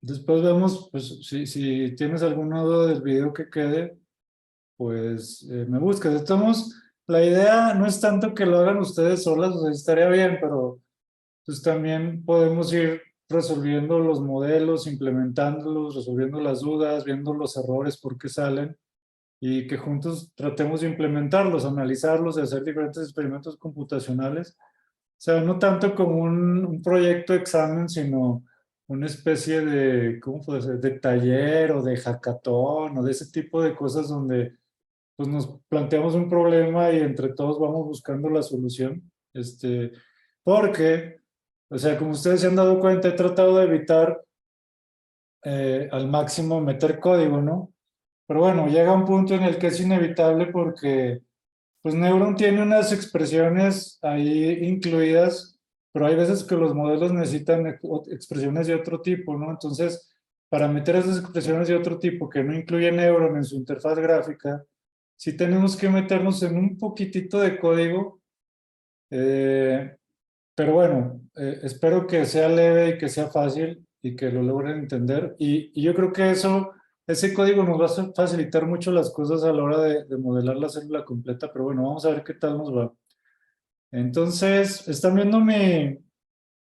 Después vemos, pues, si tienes alguna duda del video que quede, pues me buscas. Estamos, la idea no es tanto que lo hagan ustedes solas, o sea, estaría bien, pero pues también podemos ir resolviendo los modelos, implementándolos, resolviendo las dudas, viendo los errores, por qué salen, y que juntos tratemos de implementarlos, analizarlos y hacer diferentes experimentos computacionales. O sea, no tanto como un proyecto examen, sino una especie de, ¿cómo puede ser? De taller o de hackathon o de ese tipo de cosas donde pues, nos planteamos un problema y entre todos vamos buscando la solución. Porque, o sea, como ustedes se han dado cuenta, he tratado de evitar al máximo meter código, ¿no? Pero bueno, llega un punto en el que es inevitable porque pues Neuron tiene unas expresiones ahí incluidas, pero hay veces que los modelos necesitan expresiones de otro tipo, ¿no? Entonces, para meter esas expresiones de otro tipo que no incluye Neuron en su interfaz gráfica, sí tenemos que meternos en un poquitito de código, eh, pero bueno, espero que sea leve y que sea fácil y que lo logren entender. Y yo creo que ese código nos va a facilitar mucho las cosas a la hora de modelar la célula completa, pero bueno, vamos a ver qué tal nos va. Entonces, están viendo mi,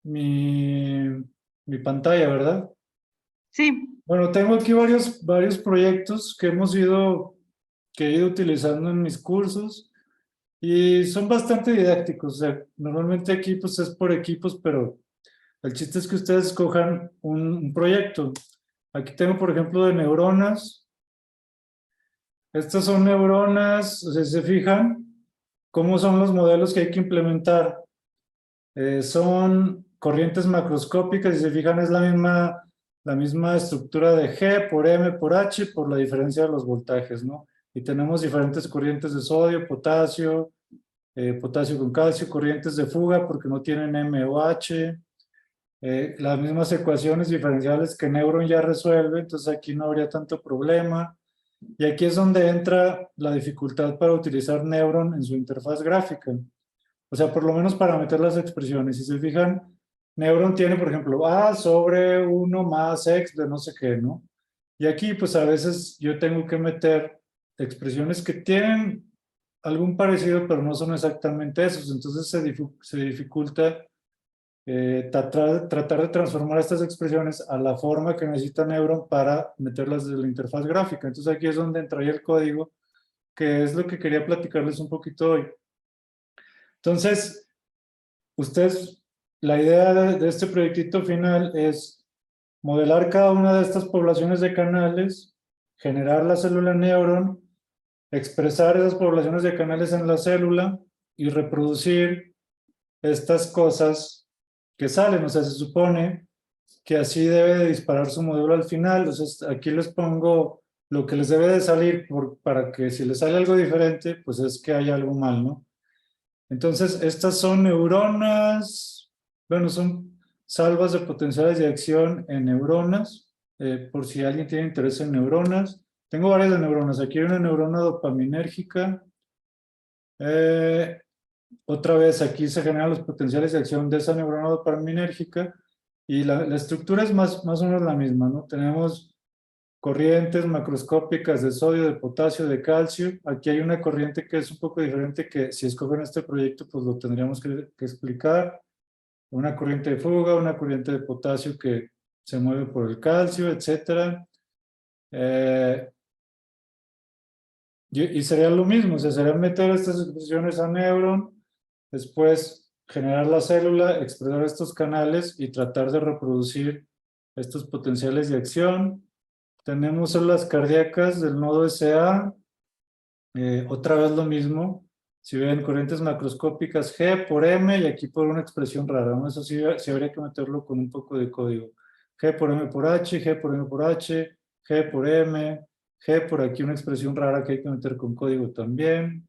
mi pantalla, ¿verdad? Sí, Bueno, tengo aquí varios proyectos que he ido utilizando en mis cursos y son bastante didácticos. O sea, normalmente aquí pues es por equipos, pero el chiste es que ustedes escojan un proyecto. Aquí tengo, por ejemplo, de neuronas. Estas son neuronas, o sea, si se fijan, cómo son los modelos que hay que implementar. Son corrientes macroscópicas, si se fijan, es la misma estructura de G por M por H por la diferencia de los voltajes, ¿no? Y tenemos diferentes corrientes de sodio, potasio, potasio con calcio, corrientes de fuga porque no tienen M o H, las mismas ecuaciones diferenciales que Neuron ya resuelve, entonces aquí no habría tanto problema. Y aquí es donde entra la dificultad para utilizar Neuron en su interfaz gráfica. O sea, por lo menos para meter las expresiones. Si se fijan, Neuron tiene, por ejemplo, A sobre 1 más X de no sé qué, ¿no? Y aquí, pues a veces yo tengo que meter expresiones que tienen algún parecido, pero no son exactamente esos. Entonces se dificulta tratar de transformar estas expresiones a la forma que necesita Neuron para meterlas de la interfaz gráfica. Entonces aquí es donde entraría el código, que es lo que quería platicarles un poquito hoy. Entonces, ustedes, la idea de este proyectito final es modelar cada una de estas poblaciones de canales, generar la célula Neuron, expresar esas poblaciones de canales en la célula y reproducir estas cosas que salen. O sea, se supone que así debe de disparar su modelo al final. Entonces, aquí les pongo lo que les debe de salir para que si les sale algo diferente, pues es que hay algo mal, ¿no? Entonces, estas son neuronas, bueno, son salvas de potenciales de acción en neuronas, por si alguien tiene interés en neuronas. Tengo varias de neuronas. Aquí hay una neurona dopaminérgica. Eh, Otra vez, aquí se generan los potenciales de acción de esa neurona dopaminérgica y la estructura es más o menos la misma, ¿no? Tenemos corrientes macroscópicas de sodio, de potasio, de calcio. Aquí hay una corriente que es un poco diferente que si escogen este proyecto, pues lo tendríamos que explicar. Una corriente de fuga, una corriente de potasio que se mueve por el calcio, etcétera. Y sería lo mismo, o sea, sería meter estas expresiones a Neuron, después generar la célula, expresar estos canales y tratar de reproducir estos potenciales de acción. Tenemos células cardíacas del nodo SA, otra vez lo mismo. Si ven corrientes macroscópicas G por M y aquí por una expresión rara, ¿no? Eso sí habría que meterlo con un poco de código. G por M por H, G por M por H, G por M, G por aquí una expresión rara que hay que meter con código también.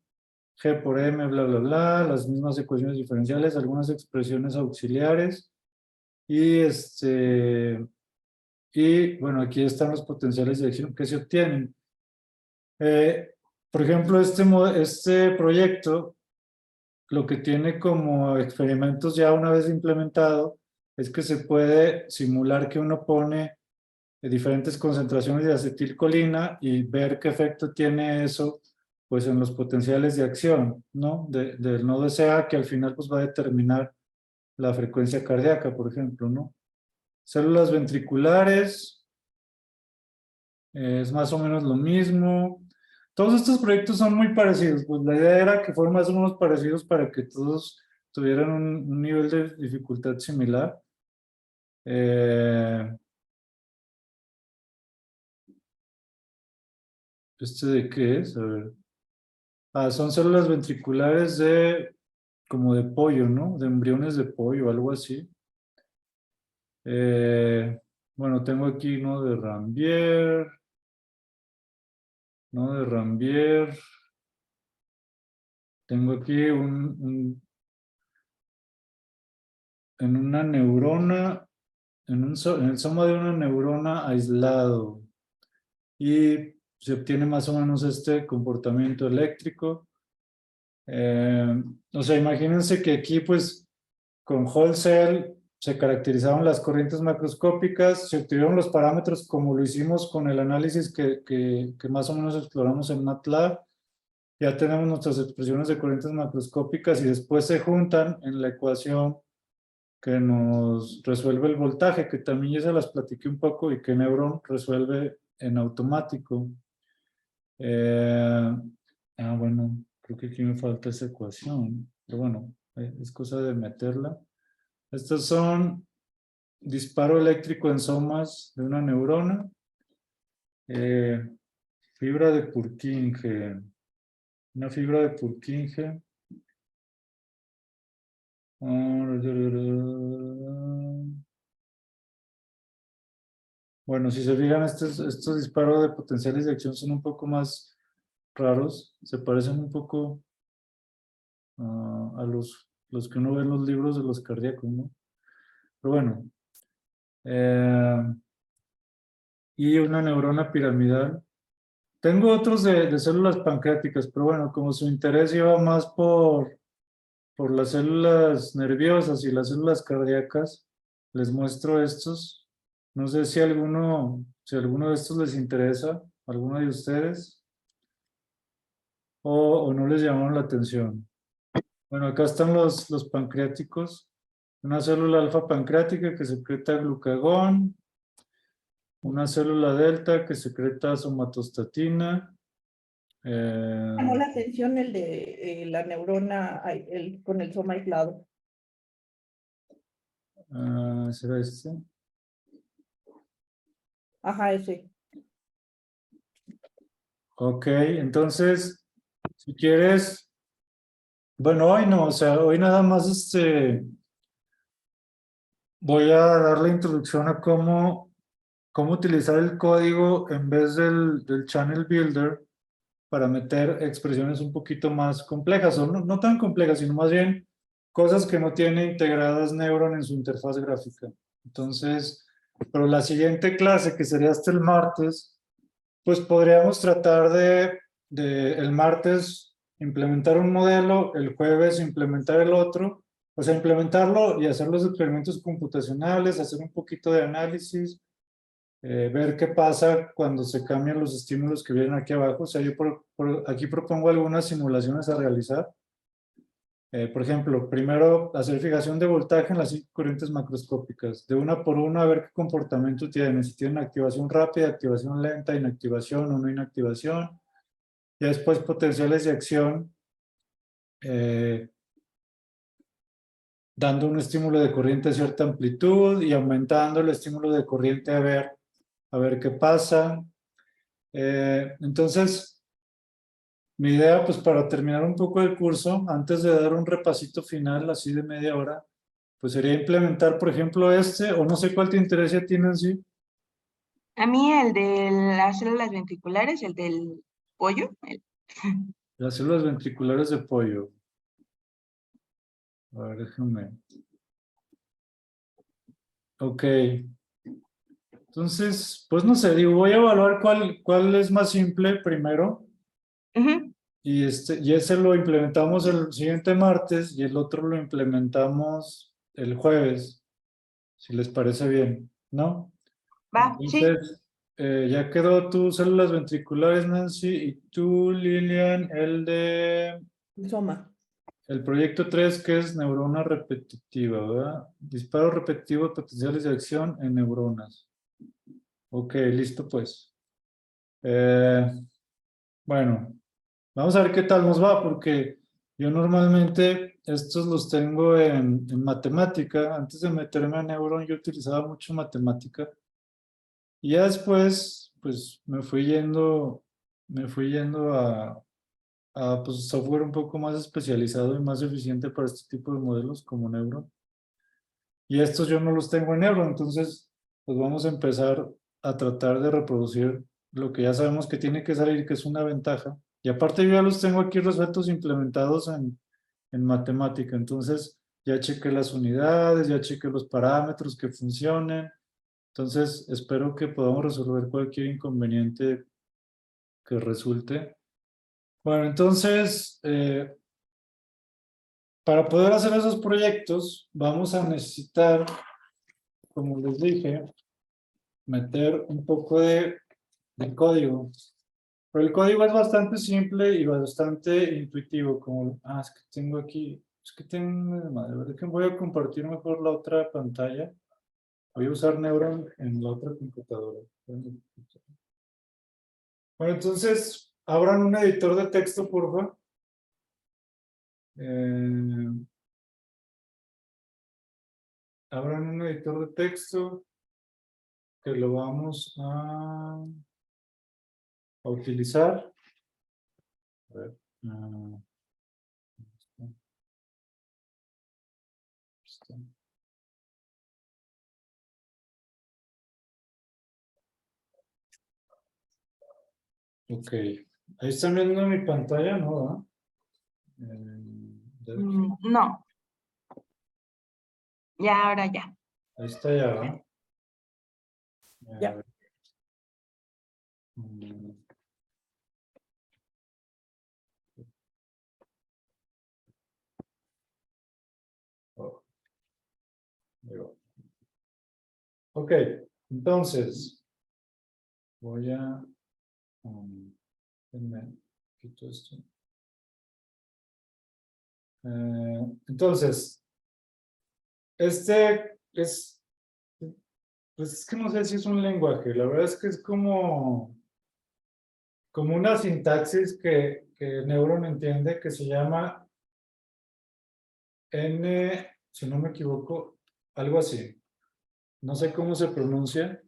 G por M, bla, bla, bla, las mismas ecuaciones diferenciales, algunas expresiones auxiliares. Y bueno, aquí están los potenciales de acción que se obtienen. Eh, por ejemplo, este proyecto lo que tiene como experimentos ya una vez implementado es que se puede simular que uno pone diferentes concentraciones de acetilcolina y ver qué efecto tiene eso pues en los potenciales de acción, ¿no? Del nodo SA, que al final pues va a determinar la frecuencia cardíaca, por ejemplo, ¿no? Células ventriculares, es más o menos lo mismo. Todos estos proyectos son muy parecidos, pues la idea era que fueran más o menos parecidos para que todos tuvieran un nivel de dificultad similar. ¿Este de qué es? A ver. Ah, son células ventriculares como de pollo, ¿no? De embriones de pollo, algo así. Bueno, tengo aquí, ¿no? De Rambier. ¿No? De Rambier. Tengo aquí en una neurona, en el soma de una neurona aislado. Y se obtiene más o menos este comportamiento eléctrico. O sea, imagínense que aquí, pues, con Whole Cell se caracterizaron las corrientes macroscópicas, se obtuvieron los parámetros como lo hicimos con el análisis que más o menos exploramos en MATLAB. Ya tenemos nuestras expresiones de corrientes macroscópicas y después se juntan en la ecuación que nos resuelve el voltaje, que también ya se las platiqué un poco y que Neuron resuelve en automático. Bueno, creo que aquí me falta esa ecuación, pero bueno, es cosa de meterla. Estos son disparo eléctrico en somas de una neurona, fibra de Purkinje, una fibra de Purkinje. Bueno, si se fijan, estos disparos de potenciales de acción son un poco más raros, se parecen un poco a los que uno ve en los libros de los cardíacos, ¿no? Pero bueno, y una neurona piramidal. Tengo otros de células pancreáticas, pero bueno, como su interés iba más por las células nerviosas y las células cardíacas, les muestro estos. No sé si alguno de estos les interesa, alguno de ustedes, o no les llamaron la atención. Bueno, acá están los pancreáticos. Una célula alfa pancreática que secreta glucagón, una célula delta que secreta somatostatina. Llamó la atención el de la neurona con el soma aislado. ¿Será este? Ajá, ese. Ok, entonces, si quieres, bueno, hoy no, o sea, hoy nada más voy a dar la introducción a cómo utilizar el código en vez del Channel Builder para meter expresiones un poquito más complejas, o no tan complejas, sino más bien cosas que no tiene integradas Neuron en su interfaz gráfica. Entonces, pero la siguiente clase, que sería hasta el martes, pues podríamos tratar el martes implementar un modelo, el jueves implementar el otro, o sea, implementarlo y hacer los experimentos computacionales, hacer un poquito de análisis, ver qué pasa cuando se cambian los estímulos que vienen aquí abajo. O sea, yo aquí propongo algunas simulaciones a realizar. Por ejemplo, primero hacer fijación de voltaje en las 5 corrientes macroscópicas, de una por una, a ver qué comportamiento tienen, si tienen activación rápida, activación lenta, inactivación o no inactivación. Y después potenciales de acción, dando un estímulo de corriente de cierta amplitud y aumentando el estímulo de corriente a ver qué pasa. Entonces, mi idea, pues para terminar un poco el curso, antes de dar un repasito final, así de media hora, pues sería implementar, por ejemplo, o no sé cuál te interesa a ti, Nancy. A mí el de las células ventriculares, el del pollo. Las células ventriculares de pollo. A ver, déjame. Ok. Entonces, pues no sé, digo, voy a evaluar cuál es más simple primero. Y ese lo implementamos el siguiente martes y el otro lo implementamos el jueves, si les parece bien, ¿no? Va, sí. Entonces, ya quedó tus células ventriculares, Nancy, y tú, Lilian, El soma. el proyecto 3, que es neurona repetitiva, ¿verdad? Disparo repetitivo de potenciales de acción en neuronas. Ok, listo pues. Bueno, vamos a ver qué tal nos va, porque yo normalmente estos los tengo en matemática. Antes de meterme a Neuron, yo utilizaba mucho matemática. Y ya después, pues me fui yendo a pues, software un poco más especializado y más eficiente para este tipo de modelos como Neuron. Y estos yo no los tengo en Neuron, entonces pues vamos a empezar a tratar de reproducir lo que ya sabemos que tiene que salir, que es una ventaja. Y aparte yo ya los tengo aquí resueltos, implementados en matemática. Entonces ya chequé las unidades, ya chequé los parámetros que funcionen. Entonces espero que podamos resolver cualquier inconveniente que resulte. Bueno, entonces, para poder hacer esos proyectos, vamos a necesitar, como les dije, meter un poco de código. Pero el código es bastante simple y bastante intuitivo. Como, es que tengo aquí, es que tengo, madre, que voy a compartir mejor la otra pantalla. Voy a usar Neuron en la otra computadora. Bueno, entonces, abran un editor de texto, por favor. Abran un editor de texto que lo vamos a utilizar. A ver. Está. Ok. Ahí están viendo mi pantalla, ¿no? No. Ya, ahora ya. Ahí está ya, ¿verdad? Ya. A ver. Oh, ahí va. Ok, entonces voy a quito esto. Entonces, este es, pues es que no sé si es un lenguaje, la verdad es que es como una sintaxis que Neuron entiende, que se llama N, si no me equivoco, algo así. No sé cómo se pronuncia,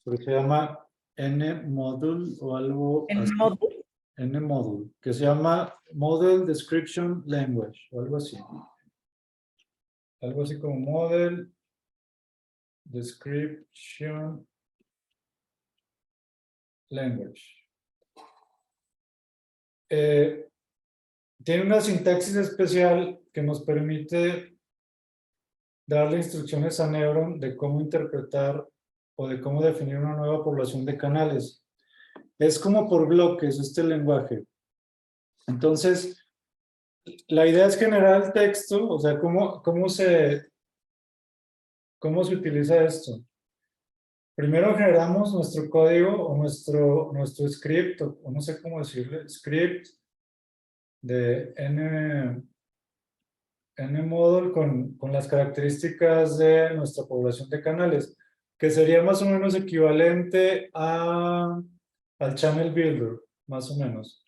pero se llama N-Module o algo El así. módulo. N-Module, que se llama Model Description Language, o algo así. Algo así como Model Description Language. Tiene una sintaxis especial que nos permite darle instrucciones a Neuron de cómo interpretar o de cómo definir una nueva población de canales. Es como por bloques este lenguaje. Entonces, la idea es generar el texto, o sea, cómo se utiliza esto. Primero generamos nuestro código o nuestro script, o no sé cómo decirle, script de N-Model con las características de nuestra población de canales, que sería más o menos equivalente al Channel Builder, más o menos.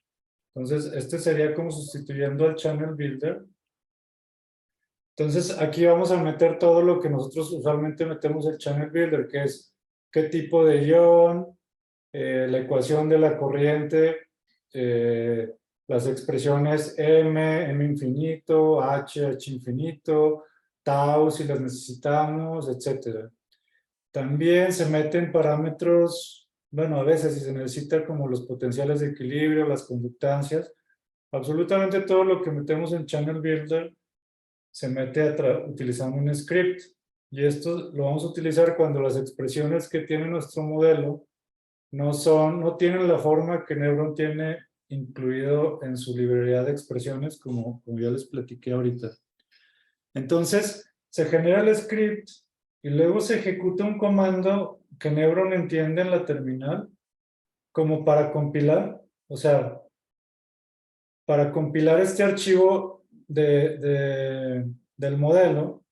Entonces, este sería como sustituyendo al Channel Builder. Entonces, aquí vamos a meter todo lo que nosotros usualmente metemos el Channel Builder, que es qué tipo de ion, la ecuación de la corriente, las expresiones M infinito, H infinito, tau si las necesitamos, etc. También se meten parámetros, bueno, a veces si se necesita como los potenciales de equilibrio, las conductancias, absolutamente todo lo que metemos en Channel Builder se mete utilizando un script. Y esto lo vamos a utilizar cuando las expresiones que tiene nuestro modelo no tienen la forma que Neuron tiene incluido en su librería de expresiones, como ya les platiqué ahorita. Entonces, se genera el script y luego se ejecuta un comando que Neuron entiende en la terminal como para compilar, o sea, para compilar este archivo del modelo,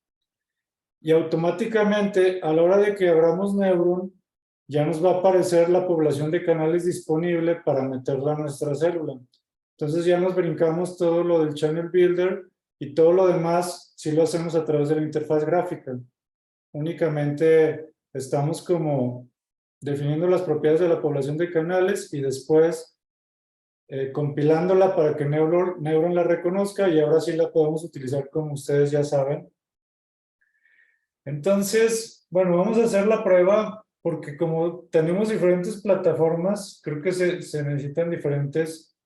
y automáticamente a la hora de que abramos Neuron ya nos va a aparecer la población de canales disponible para meterla a nuestra célula. Entonces ya nos brincamos todo lo del Channel Builder y todo lo demás si lo hacemos a través de la interfaz gráfica. Únicamente estamos como definiendo las propiedades de la población de canales y después compilándola para que Neuron la reconozca, y ahora sí la podemos utilizar como ustedes ya saben. Entonces, bueno, vamos a hacer la prueba porque como tenemos diferentes plataformas, creo que se necesitan diferentes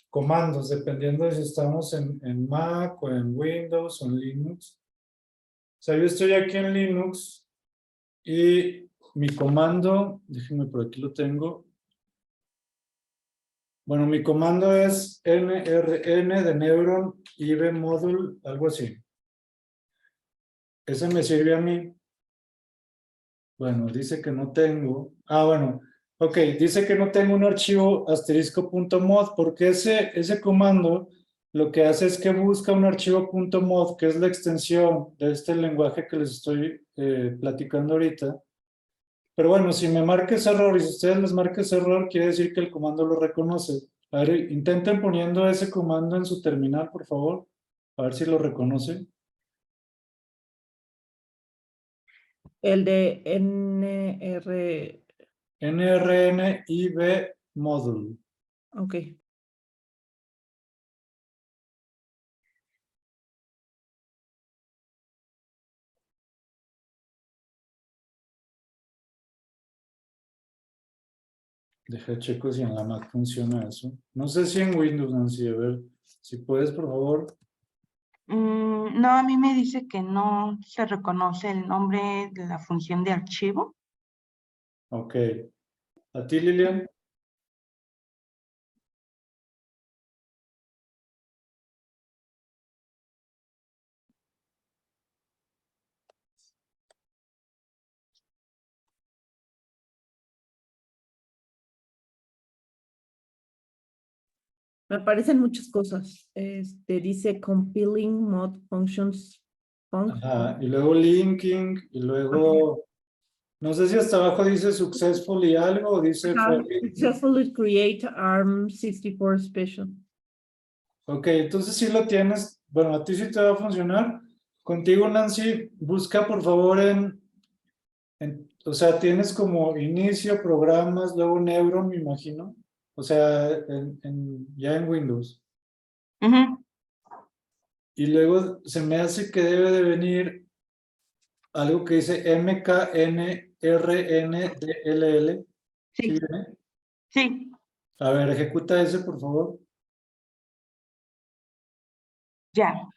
comandos, dependiendo de si estamos en Mac o en Windows o en Linux. O sea, yo estoy aquí en Linux y mi comando, déjenme por aquí lo tengo. Bueno, mi comando es nrn de Neuron IB-module, algo así. Ese me sirve a mí. Bueno, dice que no tengo. Ah, bueno. Ok, dice que no tengo un archivo asterisco.mod porque ese comando lo que hace es que busca un archivo .mod, que es la extensión de este lenguaje que les estoy platicando ahorita. Pero bueno, si me marca ese error y si ustedes les marca ese error, quiere decir que el comando lo reconoce. A ver, intenten poniendo ese comando en su terminal, por favor. A ver si lo reconoce. El de NR. nrn IB module. Ok. Deja checo si en la Mac funciona eso. No sé si en Windows, Nancy. A ver, si puedes, por favor. No, a mí me dice que no se reconoce el nombre de la función de archivo. Ok. ¿A ti, Lilian? Me aparecen muchas cosas. Dice compiling mod functions. Ajá. Y luego linking, y luego... No sé si hasta abajo dice successfully algo o dice failed. Successfully create ARM64 special. Ok, entonces sí lo tienes. Bueno, a ti sí te va a funcionar. Contigo, Nancy, busca por favor o sea, tienes como inicio, programas, luego Neuron, me imagino. O sea, ya en Windows. Ujú. Y luego se me hace que debe de venir algo que dice mknrndll. ¿Sí Sí, viene? sí, A ver, ejecuta ese, por favor. ya.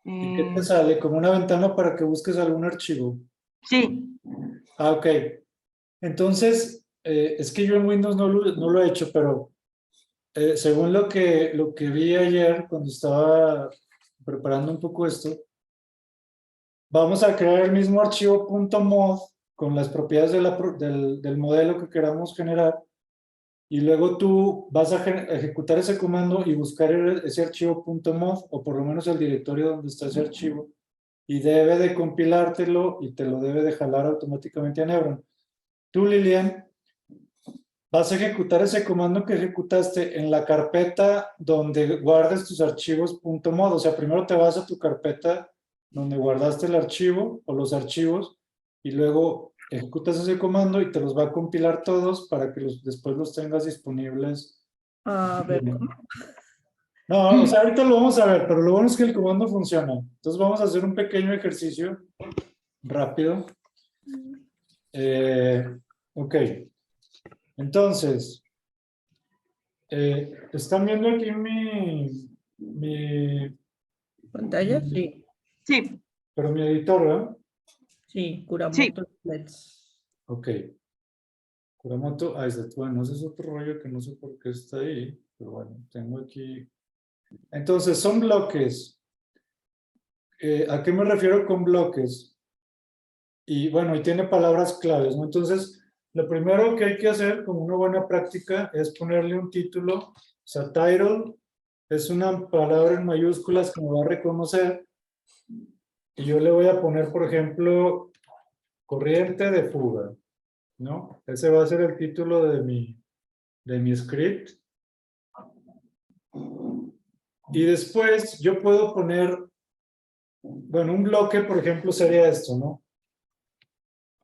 ¿Y qué te Eh, sale? Como una ventana para que busques algún archivo. sí. Ah, ok. Entonces, es que yo en Windows no lo he hecho, pero según lo que vi ayer cuando estaba preparando un poco esto, vamos a crear el mismo archivo .mod con las propiedades del modelo que queramos generar, y luego tú vas a ejecutar ese comando y buscar ese archivo .mod, o por lo menos el directorio donde está ese archivo, y debe de compilártelo y te lo debe de jalar automáticamente a Neuron. Tú, Lilian, vas a ejecutar ese comando que ejecutaste en la carpeta donde guardes tus archivos .mod. O sea, primero te vas a tu carpeta donde guardaste el archivo o los archivos, y luego ejecutas ese comando y te los va a compilar todos para que después los tengas disponibles. A ver, ¿cómo? No, o sea, ahorita lo vamos a ver, pero lo bueno es que el comando funciona. Entonces vamos a hacer un pequeño ejercicio rápido. Ok. Entonces, ¿están viendo aquí ¿Pantalla? Sí. Sí, pero mi editor, ¿verdad? Sí, sí. Kuramoto Let's. Ok. Kuramoto, bueno, ese es otro rollo que no sé por qué está ahí, pero bueno, tengo aquí. Entonces, son bloques. ¿A qué me refiero con bloques? Y bueno, y tiene palabras claves, ¿no? Entonces, lo primero que hay que hacer como una buena práctica es ponerle un título. O sea, title es una palabra en mayúsculas que me va a reconocer. Y yo le voy a poner, por ejemplo, corriente de fuga, ¿no? Ese va a ser el título de mi script. Y después yo puedo poner, bueno, un bloque, por ejemplo, sería esto, ¿no?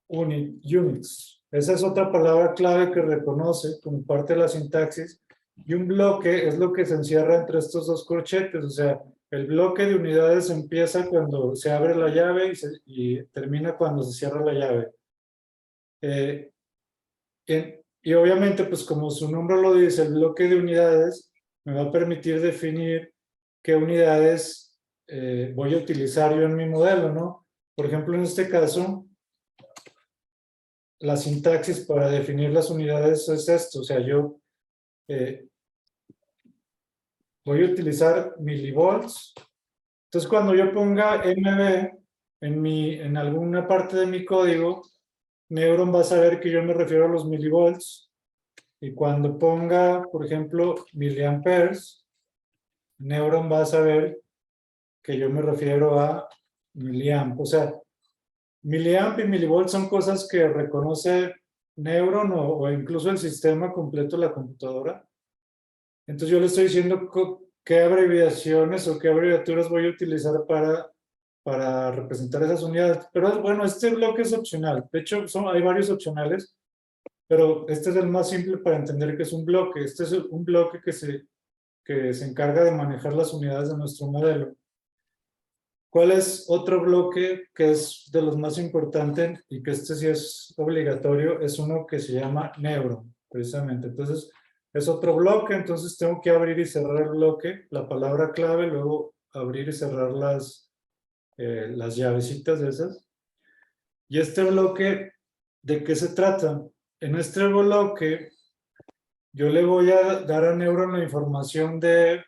Units. Esa es otra palabra clave que reconoce como parte de la sintaxis. Y un bloque es lo que se encierra entre estos dos corchetes. O sea, el bloque de unidades empieza cuando se abre la llave y termina cuando se cierra la llave. Y obviamente, pues como su nombre lo dice, el bloque de unidades me va a permitir definir qué unidades voy a utilizar yo en mi modelo, ¿no? Por ejemplo, en este caso, la sintaxis para definir las unidades es esto. O sea, yo voy a utilizar milivolts. Entonces, cuando yo ponga MB en alguna parte de mi código, Neuron va a saber que yo me refiero a los milivolts. Y cuando ponga, por ejemplo, miliamperes, Neuron va a saber que yo me refiero a miliamp. O sea, miliamp y milivolt son cosas que reconoce Neuron o incluso el sistema completo de la computadora. Entonces yo le estoy diciendo qué abreviaciones o qué abreviaturas voy a utilizar para representar esas unidades. Pero bueno, este bloque es opcional. De hecho, hay varios opcionales, pero este es el más simple para entender que es un bloque. Este es un bloque que se encarga de manejar las unidades de nuestro modelo. ¿Cuál es otro bloque que es de los más importantes y que este sí es obligatorio? Es uno que se llama Neuron, precisamente. Entonces, es otro bloque, entonces tengo que abrir y cerrar el bloque, la palabra clave, luego abrir y cerrar las llavecitas de esas. Y este bloque, ¿de qué se trata? En este bloque, yo le voy a dar a Neuron la información de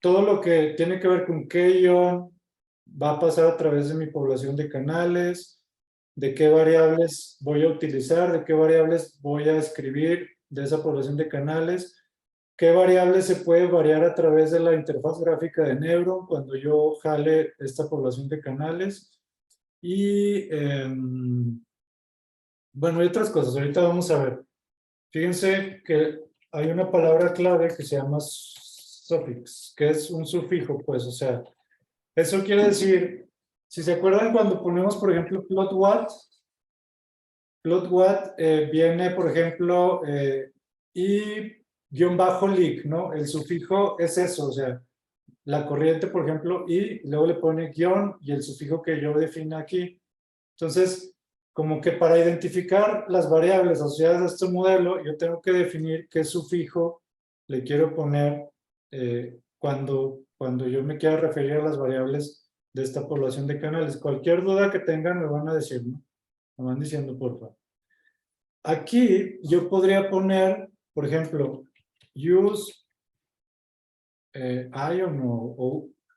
todo lo que tiene que ver con qué ion va a pasar a través de mi población de canales, de qué variables voy a utilizar, de qué variables voy a escribir de esa población de canales, qué variables se puede variar a través de la interfaz gráfica de Neuron cuando yo jale esta población de canales. Y bueno, hay otras cosas, ahorita vamos a ver. Fíjense que hay una palabra clave que se llama suffix, que es un sufijo, pues, o sea, eso quiere decir, si se acuerdan cuando ponemos, por ejemplo, plot what viene, por ejemplo, y-leak, ¿no? El sufijo es eso, o sea, la corriente, por ejemplo, y luego le pone guión y el sufijo que yo defino aquí. Entonces, como que para identificar las variables asociadas a este modelo, yo tengo que definir qué sufijo le quiero poner cuando yo me quiera referir a las variables de esta población de canales. Cualquier duda que tengan me van a decir, ¿no? Me van diciendo, por favor. Aquí yo podría poner, por ejemplo, use ion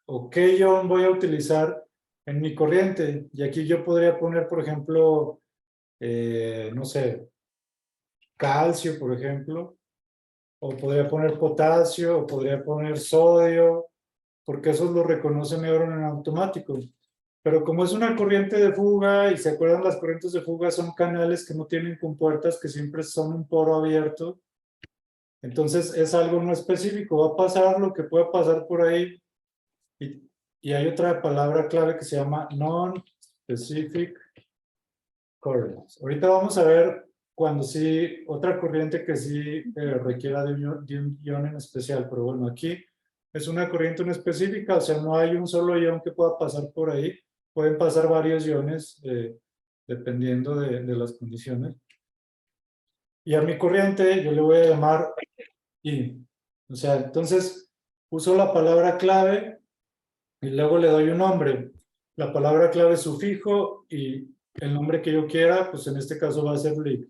o qué ion voy a utilizar en mi corriente. Y aquí yo podría poner, por ejemplo, no sé, calcio, por ejemplo, o podría poner potasio, o podría poner sodio, porque esos lo reconoce Neuron en automático. Pero como es una corriente de fuga, y se acuerdan, las corrientes de fuga son canales que no tienen compuertas, que siempre son un poro abierto, entonces es algo no específico, va a pasar lo que pueda pasar por ahí. Y hay otra palabra clave que se llama non-specific currents. Ahorita vamos a ver cuando sí, otra corriente que sí requiera de un ion en especial, pero bueno, aquí es una corriente no específica, o sea, no hay un solo ion que pueda pasar por ahí, pueden pasar varios iones dependiendo de las condiciones. Y a mi corriente yo le voy a llamar I. O sea, entonces uso la palabra clave y luego le doy un nombre. La palabra clave es sufijo y el nombre que yo quiera, pues en este caso va a ser leak.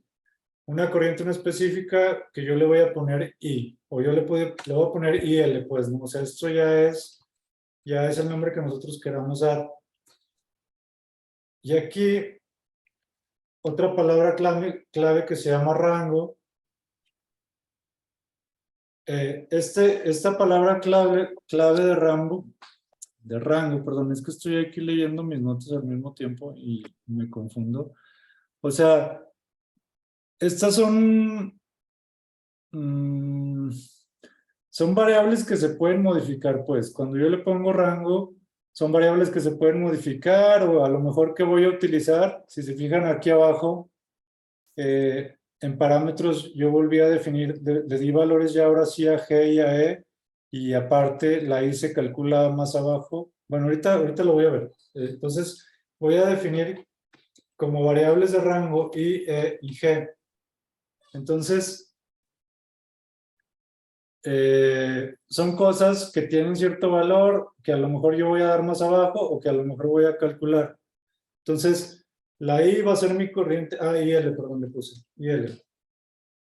una corriente no específica que yo le voy a poner I, o yo le voy a poner IL, pues, ¿no? O sea, esto ya es el nombre que nosotros queramos dar. Y aquí, otra palabra clave que se llama rango. Esta palabra clave de rango, perdón, es que estoy aquí leyendo mis notas al mismo tiempo y me confundo. O sea, estas son variables que se pueden modificar, pues. Cuando yo le pongo rango, son variables que se pueden modificar, o a lo mejor que voy a utilizar. Si se fijan aquí abajo, en parámetros yo volví a definir, le di valores ya ahora sí a G y a E, y aparte la I se calcula más abajo. Bueno, ahorita lo voy a ver. Entonces, voy a definir como variables de rango I, E y G. Entonces, son cosas que tienen cierto valor, que a lo mejor yo voy a dar más abajo, o que a lo mejor voy a calcular. Entonces, la I va a ser mi corriente, IL, perdón, le puse, IL.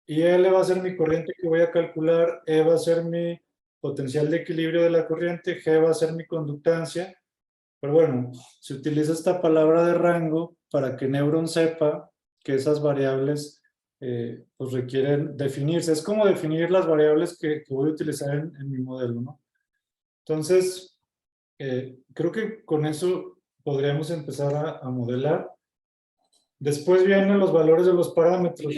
IL va a ser mi corriente que voy a calcular, E va a ser mi potencial de equilibrio de la corriente, G va a ser mi conductancia. Pero bueno, se utiliza esta palabra de rango para que Neuron sepa que esas variables pues requieren definirse. Es como definir las variables que voy a utilizar en mi modelo, ¿no? Entonces, creo que con eso podríamos empezar a modelar. Después vienen los valores de los parámetros.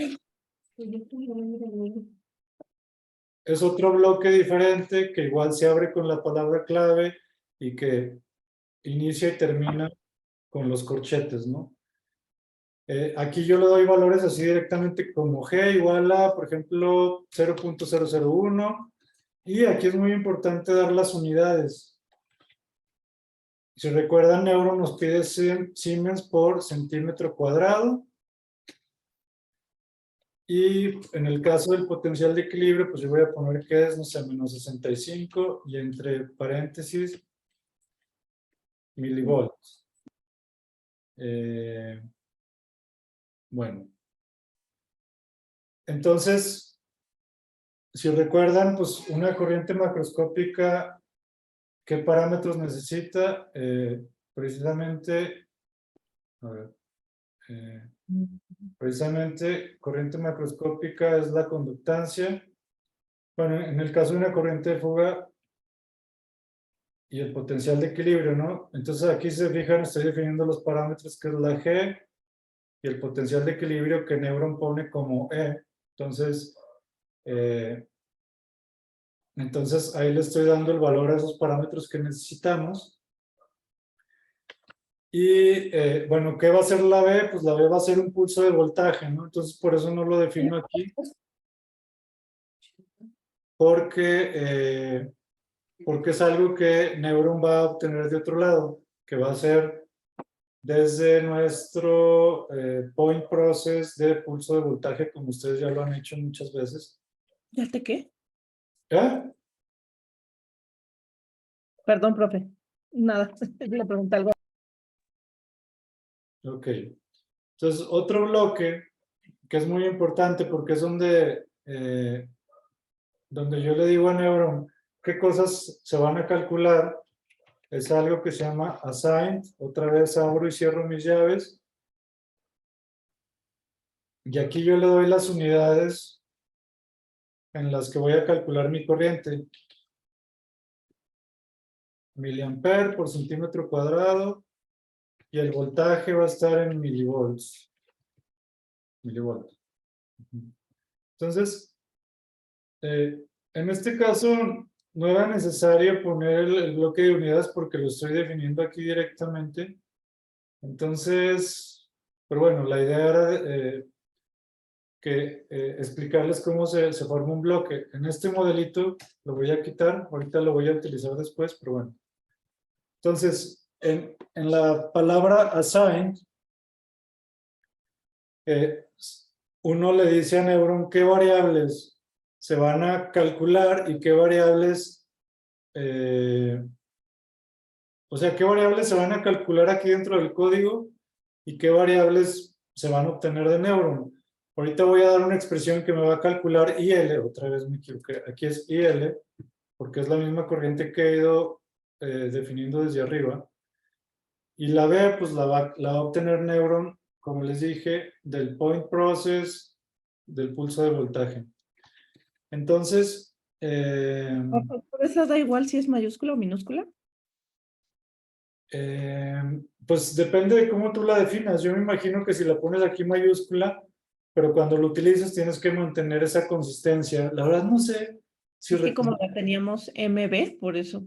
Es otro bloque diferente que igual se abre con la palabra clave y que inicia y termina con los corchetes, ¿no? Aquí yo le doy valores así directamente como G igual a, por ejemplo, 0.001. Y aquí es muy importante dar las unidades. Si recuerdan, Neuron nos pide Siemens por centímetro cuadrado. Y en el caso del potencial de equilibrio, pues yo voy a poner que es, no sé, menos 65 y entre paréntesis, milivolts. Bueno. Entonces, si recuerdan, pues una corriente macroscópica, ¿qué parámetros necesita? Precisamente, a ver, precisamente corriente macroscópica es la conductancia. Bueno, en el caso de una corriente de fuga y el potencial de equilibrio, ¿no? Entonces aquí se fijan, estoy definiendo los parámetros que es la G y el potencial de equilibrio que Neuron pone como E. Entonces ahí le estoy dando el valor a esos parámetros que necesitamos. Y bueno, ¿qué va a ser la B? Pues la B va a ser un pulso de voltaje, ¿no? Entonces por eso no lo defino aquí. Porque es algo que Neuron va a obtener de otro lado, que va a ser desde nuestro point process de pulso de voltaje, como ustedes ya lo han hecho muchas veces. ¿Ya te qué? ¿Eh? Perdón, profe. Nada, le pregunté algo. Ok. Entonces, otro bloque que es muy importante porque es donde yo le digo a Neuron qué cosas se van a calcular, es algo que se llama assigned. Otra vez abro y cierro mis llaves. Y aquí yo le doy las unidades en las que voy a calcular mi corriente. Miliamper por centímetro cuadrado. Y el voltaje va a estar en milivolts. Milivolts. Entonces, en este caso no era necesario poner el bloque de unidades porque lo estoy definiendo aquí directamente. Entonces, pero bueno, la idea era explicarles cómo se forma un bloque. En este modelito lo voy a quitar, ahorita lo voy a utilizar después, pero bueno. Entonces, en la palabra assign, uno le dice a Neuron qué variables se van a calcular y qué variables, o sea, qué variables se van a calcular aquí dentro del código y qué variables se van a obtener de Neuron. Ahorita voy a dar una expresión que me va a calcular IL, otra vez me equivoqué, aquí es IL, porque es la misma corriente que he ido definiendo desde arriba. Y la B, pues la va a obtener Neuron, como les dije, del point process, del pulso de voltaje. Entonces, ¿Por eso da igual si es mayúscula o minúscula? pues depende de cómo tú la definas. Yo me imagino que si la pones aquí mayúscula, pero cuando lo utilizas tienes que mantener esa consistencia. La verdad no sé si... Es que como la teníamos MB, por eso.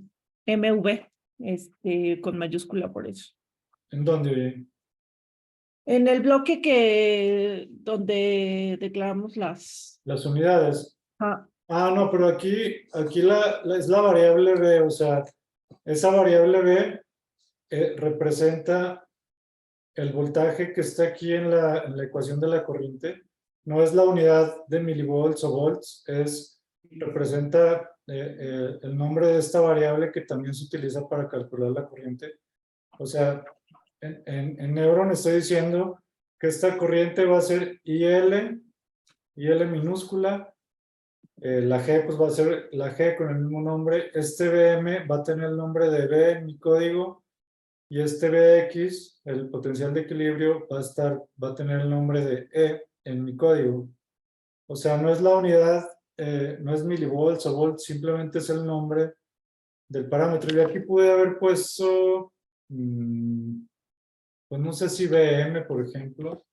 MV, con mayúscula por eso. ¿En dónde? En el bloque donde declaramos las... Las unidades. Ah, No, pero aquí es la variable B, o sea, esa variable B representa el voltaje que está aquí en la ecuación de la corriente. No es la unidad de milivolts o volts, representa el nombre de esta variable que también se utiliza para calcular la corriente. O sea, en Neuron estoy diciendo que esta corriente va a ser IL minúscula. La G pues va a ser la G con el mismo nombre. Este BM va a tener el nombre de B en mi código. Y este Bx, el potencial de equilibrio, va a tener el nombre de E en mi código. O sea, no es la unidad, no es milivolts o volts, simplemente es el nombre del parámetro. Y aquí pude haber puesto, pues no sé si Bm, por ejemplo,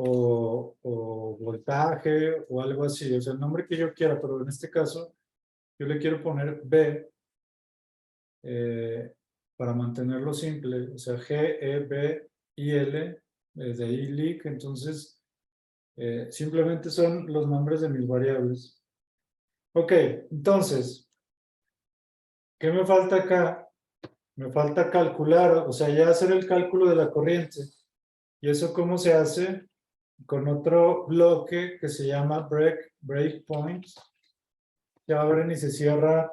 o voltaje o algo así. O sea, el nombre que yo quiera, pero en este caso yo le quiero poner B. Para mantenerlo simple, o sea, G, E, B, I, L, de ILIC, entonces simplemente son los nombres de mis variables. Ok, entonces, ¿qué me falta acá? Me falta calcular, o sea, ya hacer el cálculo de la corriente. ¿Y eso cómo se hace? Con otro bloque que se llama breakpoints. Se abren y se cierra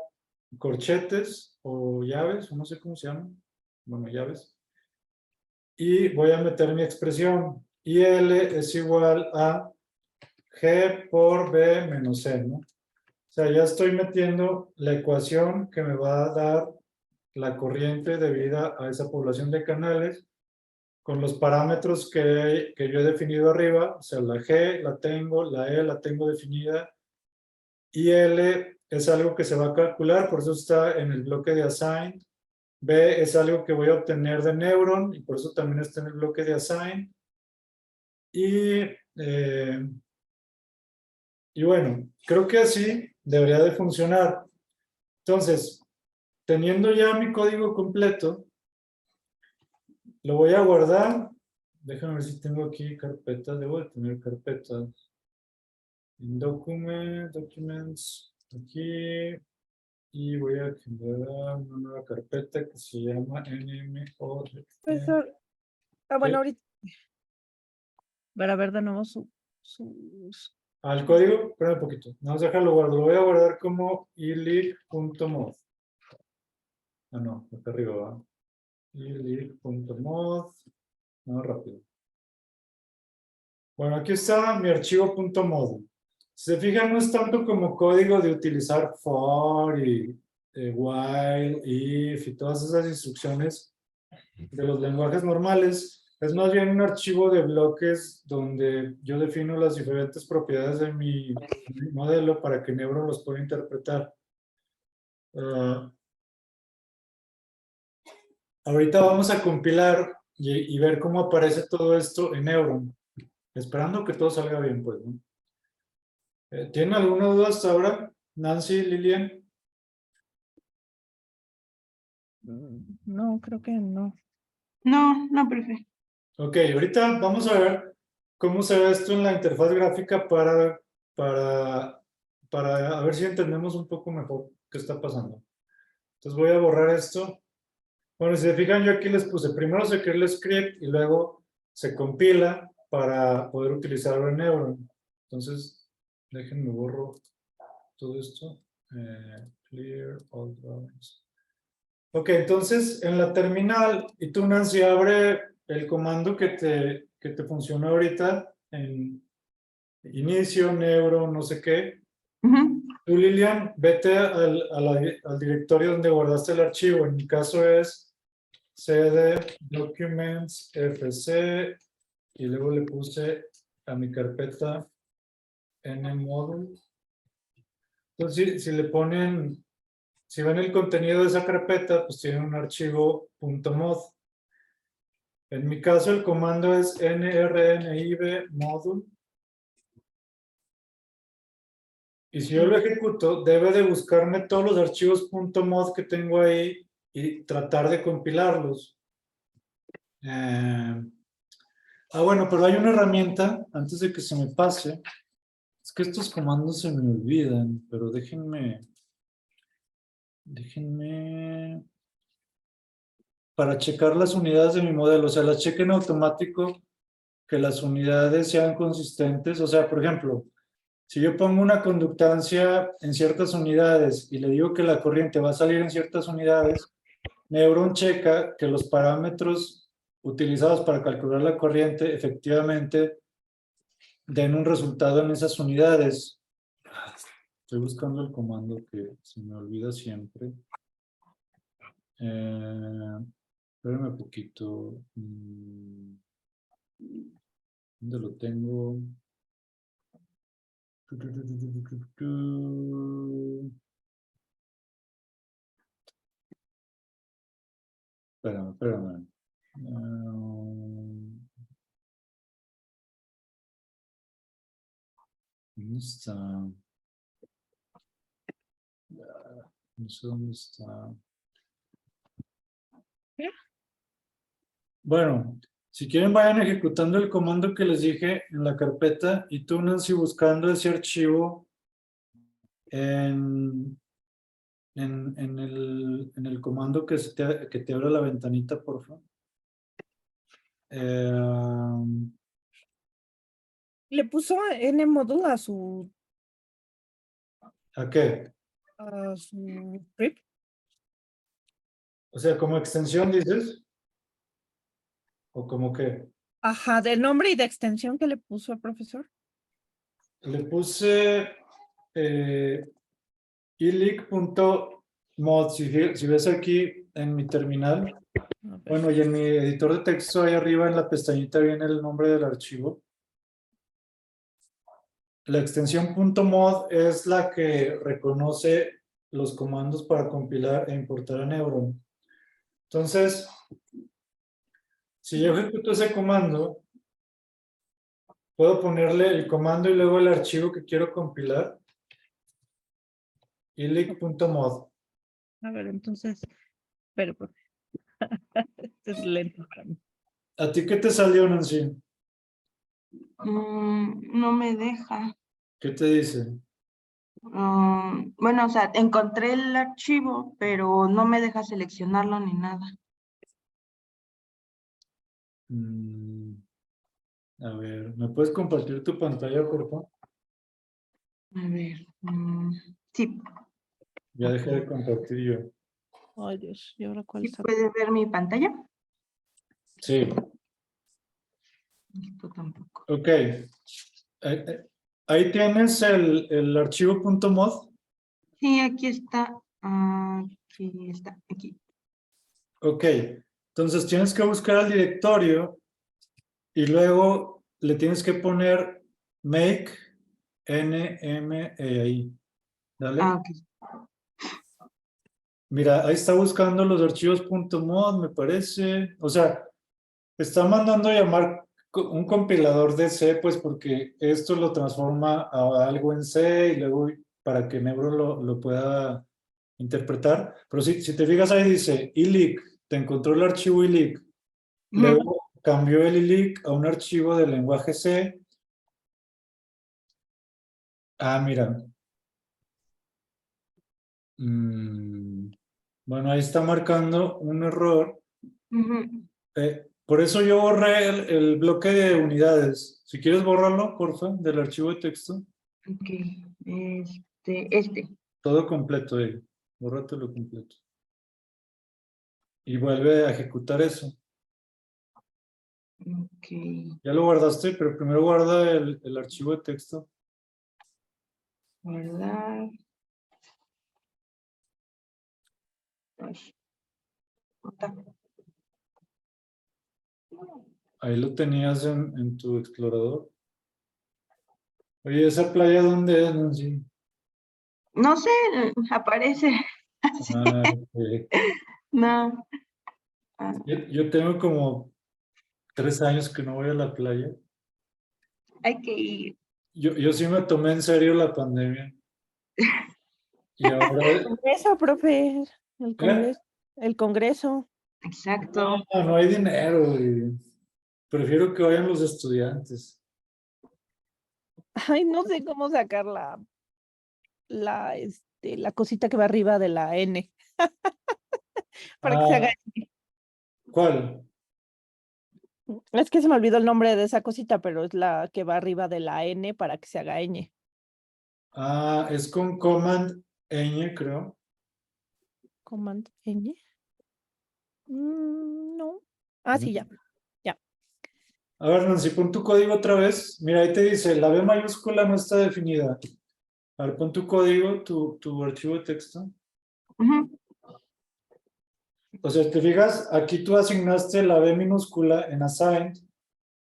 corchetes o llaves, o no sé cómo se llaman. Bueno, llaves. Y voy a meter mi expresión. IL es igual a G por B menos C, ¿no? O sea, ya estoy metiendo la ecuación que me va a dar la corriente debida a esa población de canales con los parámetros que yo he definido arriba. O sea, la G la tengo, la E la tengo definida. IL es algo que se va a calcular, por eso está en el bloque de assign. B es algo que voy a obtener de Neuron y por eso también está en el bloque de assign. Y bueno, creo que así debería de funcionar. Entonces, teniendo ya mi código completo, lo voy a guardar. Déjame ver si tengo aquí carpetas. Debo de tener carpetas. En Documents, aquí. Y voy a generar una nueva carpeta que se llama NMO. profesor. Bueno, ahorita. Para ver de nuevo sus... Al código, espera un poquito. Vamos a dejarlo guardado. Lo voy a guardar como ilig.mod. No, acá arriba va. ilig.mod. No, rápido. Bueno, aquí está mi archivo .mod. Si se fijan, no es tanto como código de utilizar for y while, if y todas esas instrucciones de los lenguajes normales. Es más bien un archivo de bloques donde yo defino las diferentes propiedades de mi modelo para que Neuron los pueda interpretar. Ahorita vamos a compilar y ver cómo aparece todo esto en Neuron. Esperando que todo salga bien, pues, ¿no? ¿Tienen alguna duda hasta ahora? Nancy, Lilian. No, creo que no. No, profe. Ok, ahorita vamos a ver cómo se ve esto en la interfaz gráfica para a ver si entendemos un poco mejor qué está pasando. Entonces voy a borrar esto. Bueno, si se fijan, yo aquí les puse, primero se crea el script y luego se compila para poder utilizarlo en Neuron. Entonces, déjenme borro todo esto. Clear all drawings. Ok, entonces en la terminal, y tú, Nancy, abre el comando que te funcionó ahorita en inicio, neuro, no sé qué. Ujú. Tú, Lilian, vete al directorio donde guardaste el archivo. En mi caso es cd documents fc y luego le puse a mi carpeta nmodule. Entonces, si le ponen, si ven el contenido de esa carpeta, pues tiene un archivo .mod. En mi caso, el comando es nrnib module. Y si yo lo ejecuto, debe de buscarme todos los archivos .mod que tengo ahí y tratar de compilarlos. Bueno, pero hay una herramienta, antes de que se me pase. Es que estos comandos se me olvidan, pero déjenme para checar las unidades de mi modelo. O sea, las cheque en automático, que las unidades sean consistentes. O sea, por ejemplo, si yo pongo una conductancia en ciertas unidades y le digo que la corriente va a salir en ciertas unidades, Neuron checa que los parámetros utilizados para calcular la corriente efectivamente den un resultado en esas unidades. Estoy buscando el comando que se me olvida siempre. Espérame un poquito. ¿Dónde lo tengo? Espérame. ¿Dónde está? No sé dónde está. ¿Qué? Bueno, si quieren vayan ejecutando el comando que les dije en la carpeta y tú, Nancy, buscando ese archivo en el comando que te abra la ventanita, por favor. Le puso nmodule ¿A qué? a su script. O sea, como extensión dices. ¿O como qué? Ajá, del nombre y de extensión que le puso el profesor. Le puse ilic.mod. Si ves aquí en mi terminal, A ver. bueno, y en mi editor de texto ahí arriba en la pestañita viene el nombre del archivo. La extensión .mod es la que reconoce los comandos para compilar e importar a Neuron. Entonces, si yo ejecuto ese comando, puedo ponerle el comando y luego el archivo que quiero compilar. ilic.mod. A ver, entonces, pero este es lento para mí. ¿A ti qué te salió, Nancy? No me deja. ¿Qué te dice? Bueno, o sea, encontré el archivo, pero no me deja seleccionarlo ni nada. A ver, ¿me puedes compartir tu pantalla, por favor? A ver, sí, Ya dejé de compartir yo. Ay, Dios, ¿y ahora cuál ¿sí está? puede ver mi pantalla? Sí, Esto tampoco. ok. Ahí tienes el archivo .mod. Sí, aquí está. Aquí está, aquí. Ok, entonces tienes que buscar el directorio y luego le tienes que poner make nme ahí. Dale. Ok. Mira, ahí está buscando los archivos .mod, me parece. O sea, está mandando a llamar un compilador de C, pues porque esto lo transforma a algo en C y luego para que Neuron lo pueda interpretar. Pero si te fijas ahí dice ilic, te encontró el archivo ilic. Luego cambió el ilic a un archivo de lenguaje C. Mira. Bueno, ahí está marcando un error. Por eso yo borré el bloque de unidades. Si quieres borrarlo, porfa, del archivo de texto. Ok, este. Todo completo, bórratelo completo. Y vuelve a ejecutar eso. Ok. Ya lo guardaste, pero primero guarda el archivo de texto. ¿Verdad? Ay, puta. Ahí lo tenías en tu explorador. Oye, ¿esa playa dónde es, Nancy? No sé, aparece. así. Ah, ok. No. Ah, Yo tengo como 3 años que no voy a la playa. hay que ir. Yo sí me tomé en serio la pandemia. Y ahora, Congreso, profe. El ¿eh? Congreso. El Congreso. Exacto. No hay dinero. Prefiero que vayan los estudiantes. Ay, no sé cómo sacar la cosita que va arriba de la N para que se haga. Ah, ¿cuál? Es que se me olvidó el nombre de esa cosita, pero es la que va arriba de la N para que se haga ñ. Ah, es con Command ñ, creo. Command ñ. No. Ah, sí, ya. Ya. A ver, Nancy, pon tu código otra vez. Mira, ahí te dice, la B mayúscula no está definida. A ver, pon tu código, tu archivo de texto. Ujú. O sea, te fijas, aquí tú asignaste la B minúscula en assigned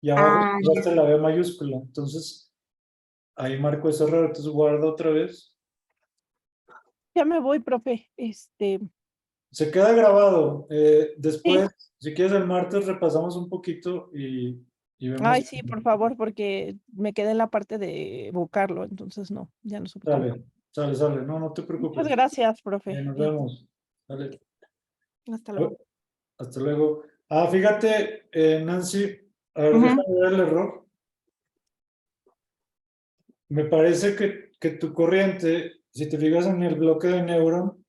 y abajo Ah, ya. usaste la B mayúscula. Entonces, ahí marco ese error. Entonces, guarda otra vez. Ya me voy, profe. Se queda grabado. Sí. Después, si quieres, el martes repasamos un poquito y vemos. Ay, sí, por favor, porque me quedé en la parte de buscarlo, entonces no, ya no supe cómo. Sale, sale, sale. No, no te Muchas preocupes. gracias, profe. Nos vemos. Sale. Hasta luego. Hasta luego. Ah, fíjate, Nancy, a ver, Ujú. déjame ver el error. Me parece que tu corriente, si te fijas en el bloque de Neuron,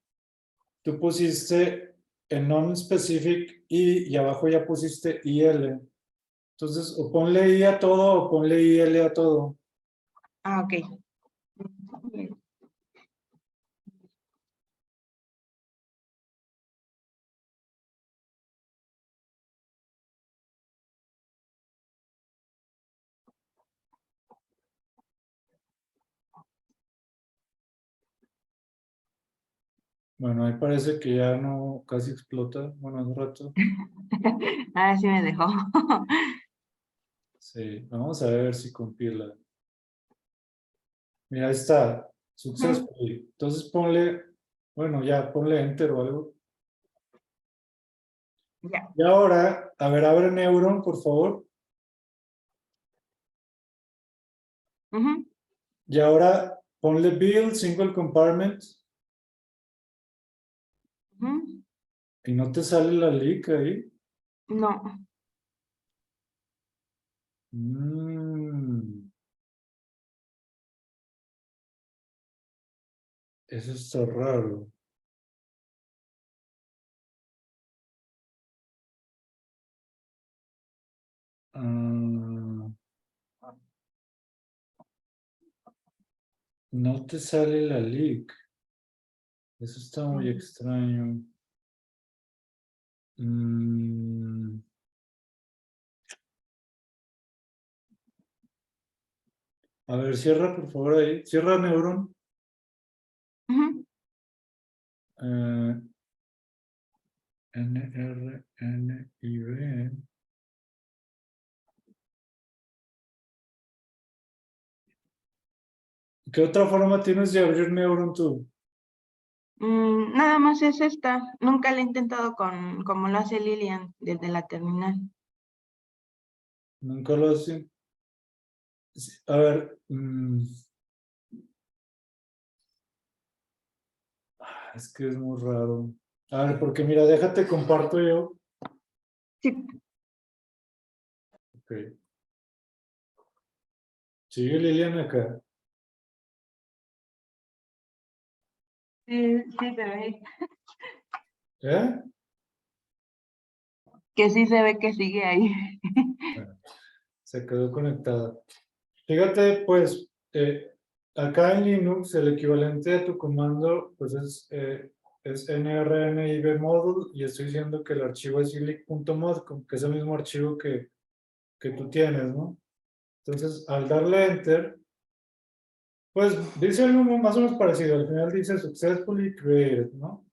tú pusiste en non-specific y abajo ya pusiste IL. Entonces, o ponle I a todo o ponle IL a todo. Ah, ok. Bueno, ahí parece que ya no, casi explota. Bueno, hace rato. Ahora sí me dejó. Sí, vamos a ver si compila. Mira, ahí está. Ujú. Successfully. Entonces ponle, bueno, ya, ponle enter o algo. Ya. Y ahora, a ver, abre Neuron, por favor. Ujú. Y ahora ponle build single compartment Ujú. y no te sale la leak ahí. No. Mm, eso está raro. Ah, no te sale la leak. Eso está muy extraño. Mm, a ver, cierra por favor ahí. Cierra Neuron. Ujú. Eh, NRNIB. ¿Qué otra forma tienes de abrir Neuron tú? Nada más es esta. Nunca la he intentado como lo hace Lilian desde la terminal. Nunca lo hacen. A ver. Es que es muy raro. A ver, porque mira, déjate comparto yo. Sí, Ok. Sigue Lilian acá. sí, sí se ve. ¿Eh? Que sí se ve que sigue ahí. Bueno, se quedó conectada. Fíjate, pues, acá en Linux el equivalente a tu comando, pues es nrnib module y estoy diciendo que el archivo es ilic.mod, que es el mismo archivo que que tú tienes, ¿no? Entonces, al darle Enter, pues dice algo más o menos parecido. Al final dice Successfully Created, ¿no?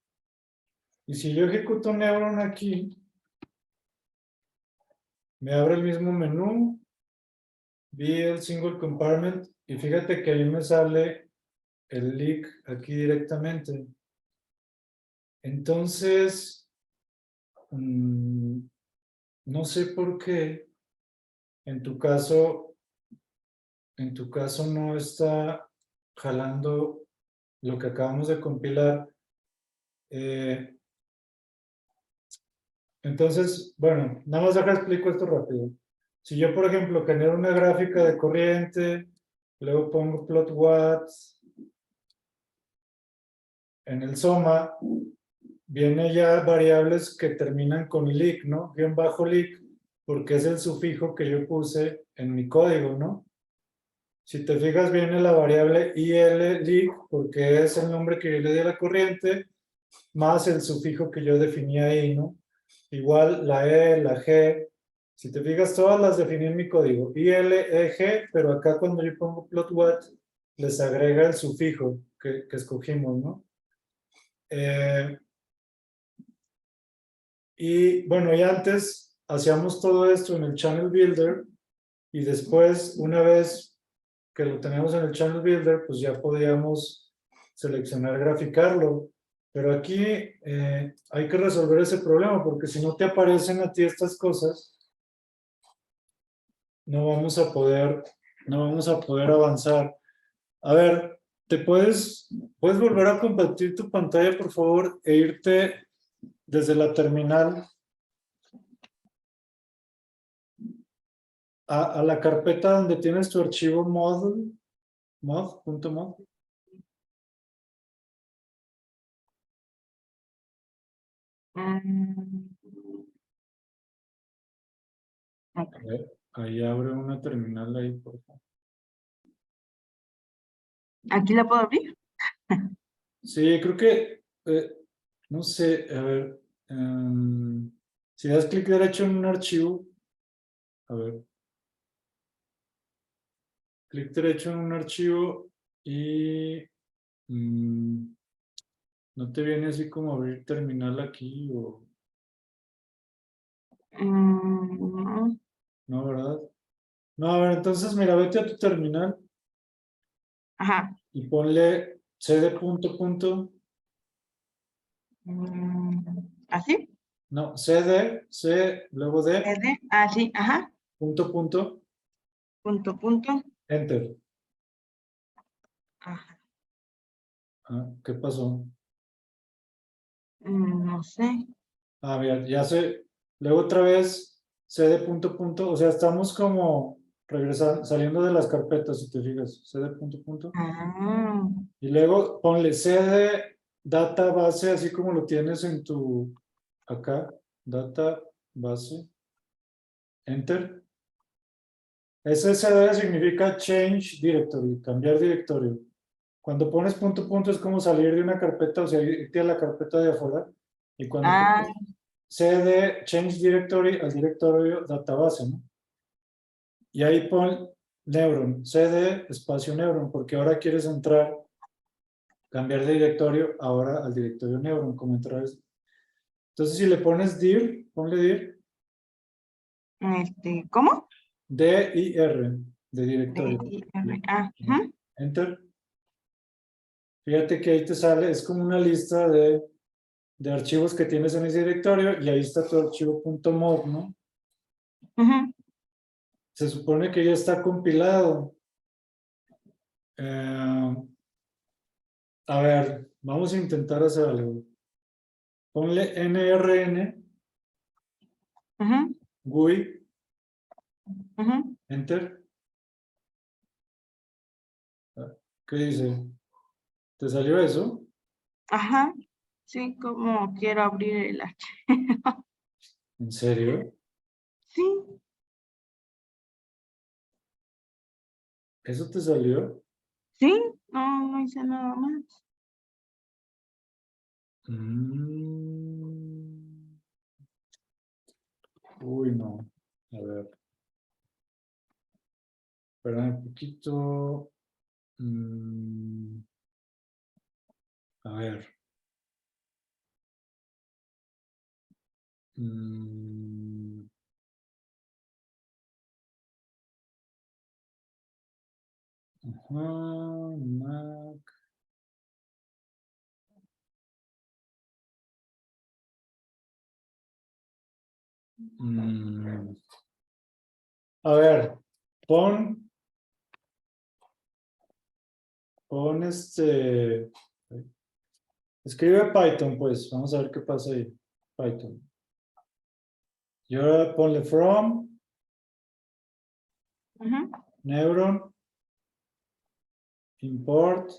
Y si yo ejecuto Neuron aquí, me abre el mismo menú, Build Single Compartment, y fíjate que ahí me sale el leak aquí directamente. Entonces, no sé por qué en tu caso no está jalando lo que acabamos de compilar. Entonces, bueno, nada más acá explico esto rápido. Si yo, por ejemplo, genero una gráfica de corriente, luego pongo plot watts en el SOMA, viene ya variables que terminan con leak, ¿no? Guión bajo leak, porque es el sufijo que yo puse en mi código, ¿no? Si te fijas, viene la variable IL leak, porque es el nombre que yo le di a la corriente, más el sufijo que yo definí ahí, ¿no? Igual la E, la G. Si te fijas, todas las definí en mi código. IL, E, G, pero acá cuando yo pongo plot what, les agrega el sufijo que escogimos, ¿no? Y bueno, y antes hacíamos todo esto en el Channel Builder y después, una vez que lo teníamos en el Channel Builder, pues ya podíamos seleccionar graficarlo. Pero aquí hay que resolver ese problema porque si no te aparecen a ti estas cosas, no vamos a poder avanzar. A ver, puedes volver a compartir tu pantalla, por favor, e irte desde la terminal a la carpeta donde tienes tu archivo mod.mod. Ok. A ver, ahí abre una terminal ahí, por favor. ¿Aquí la puedo abrir? Sí, creo que, no sé, a ver, si das clic derecho en un archivo, a ver, clic derecho en un archivo y no te viene así como abrir terminal aquí o No. no, ¿verdad? No, a ver, entonces mira, vete a tu terminal Ajá. y ponle cd punto punto, ¿Así? no, luego d, ¿SD? Ah, sí, ajá. punto punto, Punto. enter. Ajá. Ah, ¿qué pasó? No sé. Ah, mira, ya sé. Luego otra vez cd punto punto, o sea, estamos como regresando, saliendo de las carpetas, si te fijas, cd punto punto. Ah, Y luego ponle cd data base, así como lo tienes en tu, acá, data base, enter. SSD significa change directory, cambiar directorio. Cuando pones punto punto es como salir de una carpeta, o sea, irte a la carpeta de afuera. Y cuando ah, pones cd change directory al directorio database, ¿no? Y ahí pon Neuron, cd espacio Neuron, porque ahora quieres entrar, cambiar de directorio ahora al directorio Neuron, como entrar. Entonces si le pones dir, ponle dir, ¿cómo? dir, de directorio. D-I-R. Ah, ujú. Enter. Fíjate que ahí te sale, es como una lista de archivos que tienes en ese directorio y ahí está tu archivo .mod, ¿no? Ujú. Se supone que ya está compilado. A ver, vamos a intentar hacer algo. Ponle nrn, Ujú. GUI, Ujú. enter. ¿Qué dice? ¿Te salió eso? Ajá. Sí, como quiero abrir el archivo. ¿En serio? Sí, ¿Eso te salió? sí, no hice nada más. Mm. Uy, no. A ver. Espera un poquito. A ver. Ajá, Mac. A ver, pon escribe Python, pues, vamos a ver qué pasa ahí. Python. Y ahora ponle from, Ujú. Neuron, import,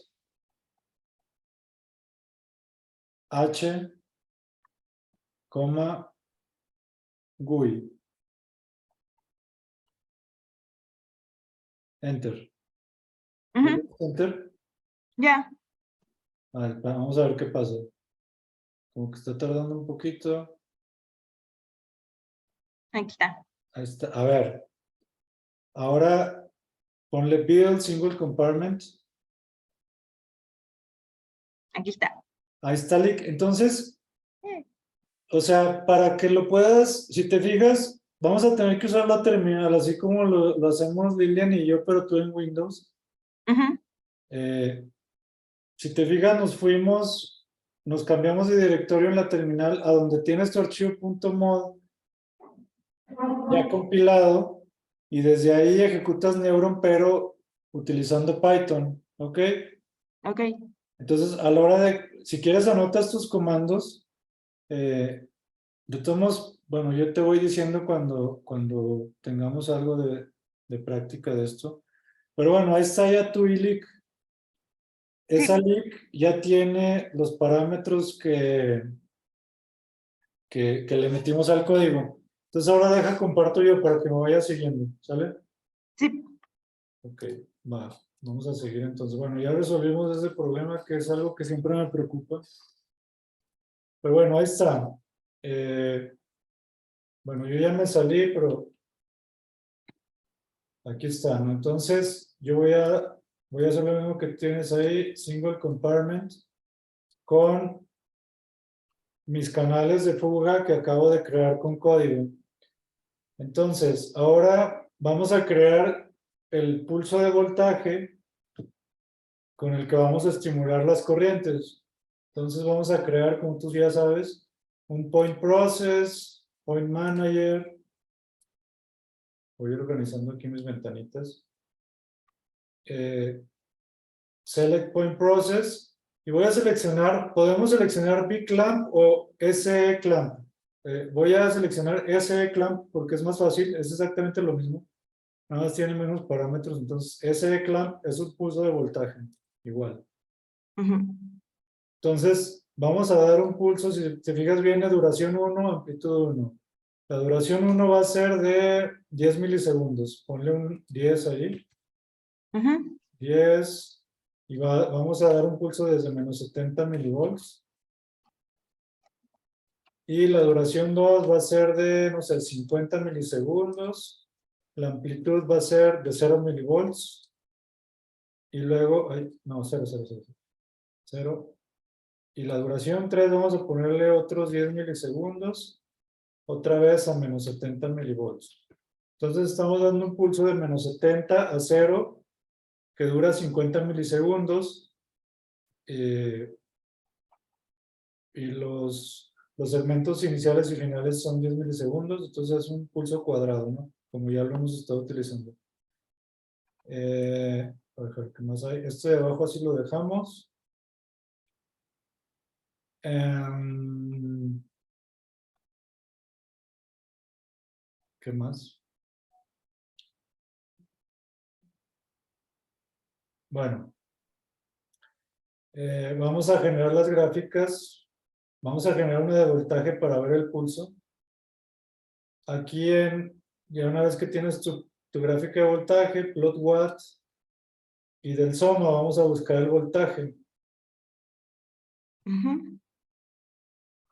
H, coma, GUI. Enter. Ujú. Enter. Ya, A ver, vamos a ver qué pasa. Como que está tardando un poquito. aquí está. Ahí está. A ver. Ahora ponle build single compartment. Aquí está. Ahí está, Lick. Entonces, Eh, o sea, para que lo puedas, si te fijas, vamos a tener que usar la terminal, así como lo hacemos Lilian y yo, pero tú en Windows. ujú. Si te fijas, nos cambiamos de directorio en la terminal a donde tienes tu archivo .mod ya compilado y desde ahí ejecutas Neuron, pero utilizando Python, ¿ok? Ok. Entonces, a la hora de, si quieres anotas tus comandos, de todos modos, bueno, yo te voy diciendo cuando tengamos algo de práctica de esto. Pero bueno, ahí está ya tu ILIC. Esa Sí, LIC ya tiene los parámetros que le metimos al código. Entonces ahora deja comparto yo para que me vaya siguiendo, ¿sale? sí. Ok, va, vamos a seguir entonces. Bueno, ya resolvimos ese problema que es algo que siempre me preocupa. Pero bueno, ahí está. Bueno, yo ya me salí, pero aquí está, ¿no? Entonces, yo voy a hacer lo mismo que tienes ahí, single compartment, con mis canales de fuga que acabo de crear con código. Entonces, ahora vamos a crear el pulso de voltaje con el que vamos a estimular las corrientes. Entonces vamos a crear, como tú ya sabes, un point process, point manager. Voy organizando aquí mis ventanitas. Select point process. Y voy a seleccionar, podemos seleccionar B-clamp o SE-clamp. Voy a seleccionar SE-clamp porque es más fácil, es exactamente lo mismo. Nada más tiene menos parámetros, entonces SE-clamp es un pulso de voltaje, igual. Ujú. Entonces, vamos a dar un pulso, si te fijas bien, de duración 1, amplitud 1. La duración 1 va a ser de 10 milisegundos. Ponle un 10 ahí. Ujú. 10. Y vamos a dar un pulso desde menos 70 milivolts. Y la duración 2 va a ser de, no sé, 50 milisegundos. La amplitud va a ser de 0 milivolts. Y luego, no, 0, 0, 0. 0. Y la duración 3 vamos a ponerle otros 10 milisegundos. Otra vez a menos 70 milivolts. Entonces estamos dando un pulso de menos 70 a 0 que dura 50 milisegundos. Y los segmentos iniciales y finales son 10 milisegundos, entonces es un pulso cuadrado, ¿no? Como ya lo hemos estado utilizando. A ver, ¿qué más hay? Este de abajo así lo dejamos. ¿Qué más? Bueno, vamos a generar las gráficas. Vamos a generar una de voltaje para ver el pulso. Aquí ya una vez que tienes tu gráfica de voltaje, plot watt, y del soma vamos a buscar el voltaje. Ujú.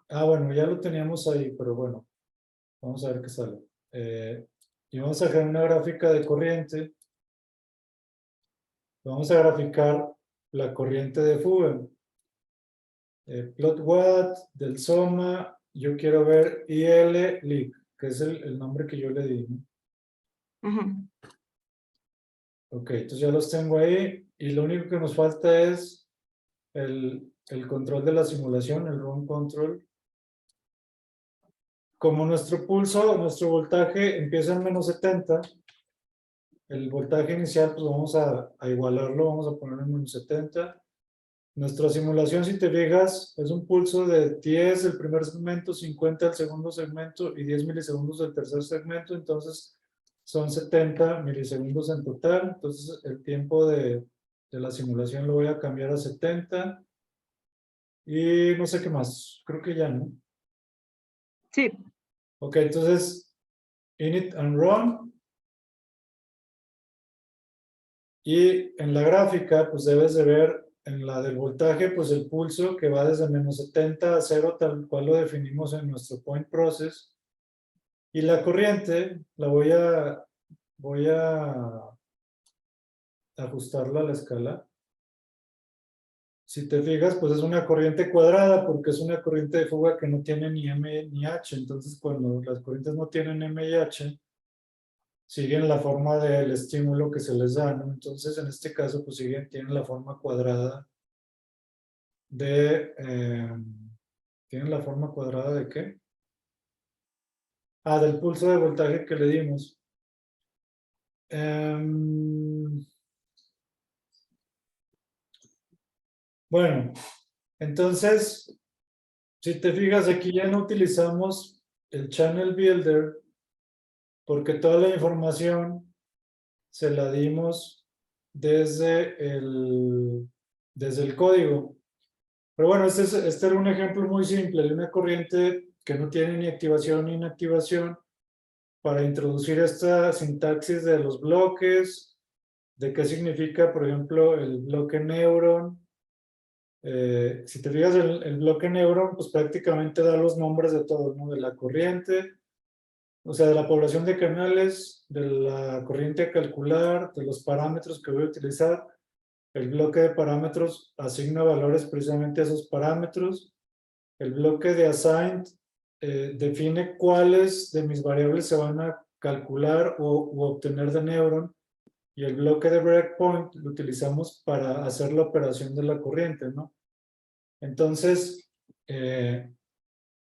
Bueno, ya lo teníamos ahí, pero bueno, vamos a ver qué sale. Y vamos a generar una gráfica de corriente Vamos a graficar la corriente de fuga. Plot watt del SOMA, yo quiero ver IL leak, que es el nombre que yo le di, ¿no? Ujú. Ok, entonces ya los tengo ahí y lo único que nos falta es el control de la simulación, el run control. Como nuestro pulso, nuestro voltaje empieza en -70, el voltaje inicial pues vamos a igualarlo, vamos a poner en -70. Nuestra simulación, si te fijas, es un pulso de 10 el primer segmento, 50 el segundo segmento y 10 milisegundos del tercer segmento. Entonces, son 70 milisegundos en total. Entonces, el tiempo de la simulación lo voy a cambiar a 70. Y no sé qué más. Creo que ya, ¿no? Sí. Ok, entonces, init and run. Y en la gráfica, pues debes de ver en la del voltaje, pues el pulso que va desde -70 a 0, tal cual lo definimos en nuestro point process. Y la corriente, la voy a ajustarla a la escala. Si te fijas, pues es una corriente cuadrada, porque es una corriente de fuga que no tiene ni M ni H. Entonces, cuando las corrientes no tienen M y H, siguen la forma del estímulo que se les da, ¿no? Entonces, en este caso, pues tienen la forma cuadrada de... ¿tienen la forma cuadrada de qué? Ah, del pulso de voltaje que le dimos. Bueno, entonces, si te fijas, aquí ya no utilizamos el Channel Builder porque toda la información se la dimos desde el código. Pero bueno, este era un ejemplo muy simple de una corriente que no tiene ni activación ni inactivación para introducir esta sintaxis de los bloques, de qué significa, por ejemplo, el bloque Neuron. Si te fijas, el bloque Neuron, pues prácticamente da los nombres de todo, ¿no? De la corriente, o sea, de la población de canales, de la corriente a calcular, de los parámetros que voy a utilizar. El bloque de parámetros asigna valores precisamente a esos parámetros. El bloque de assigned define cuáles de mis variables se van a calcular u obtener de Neuron. Y el bloque de breakpoint lo utilizamos para hacer la operación de la corriente, ¿no? Entonces,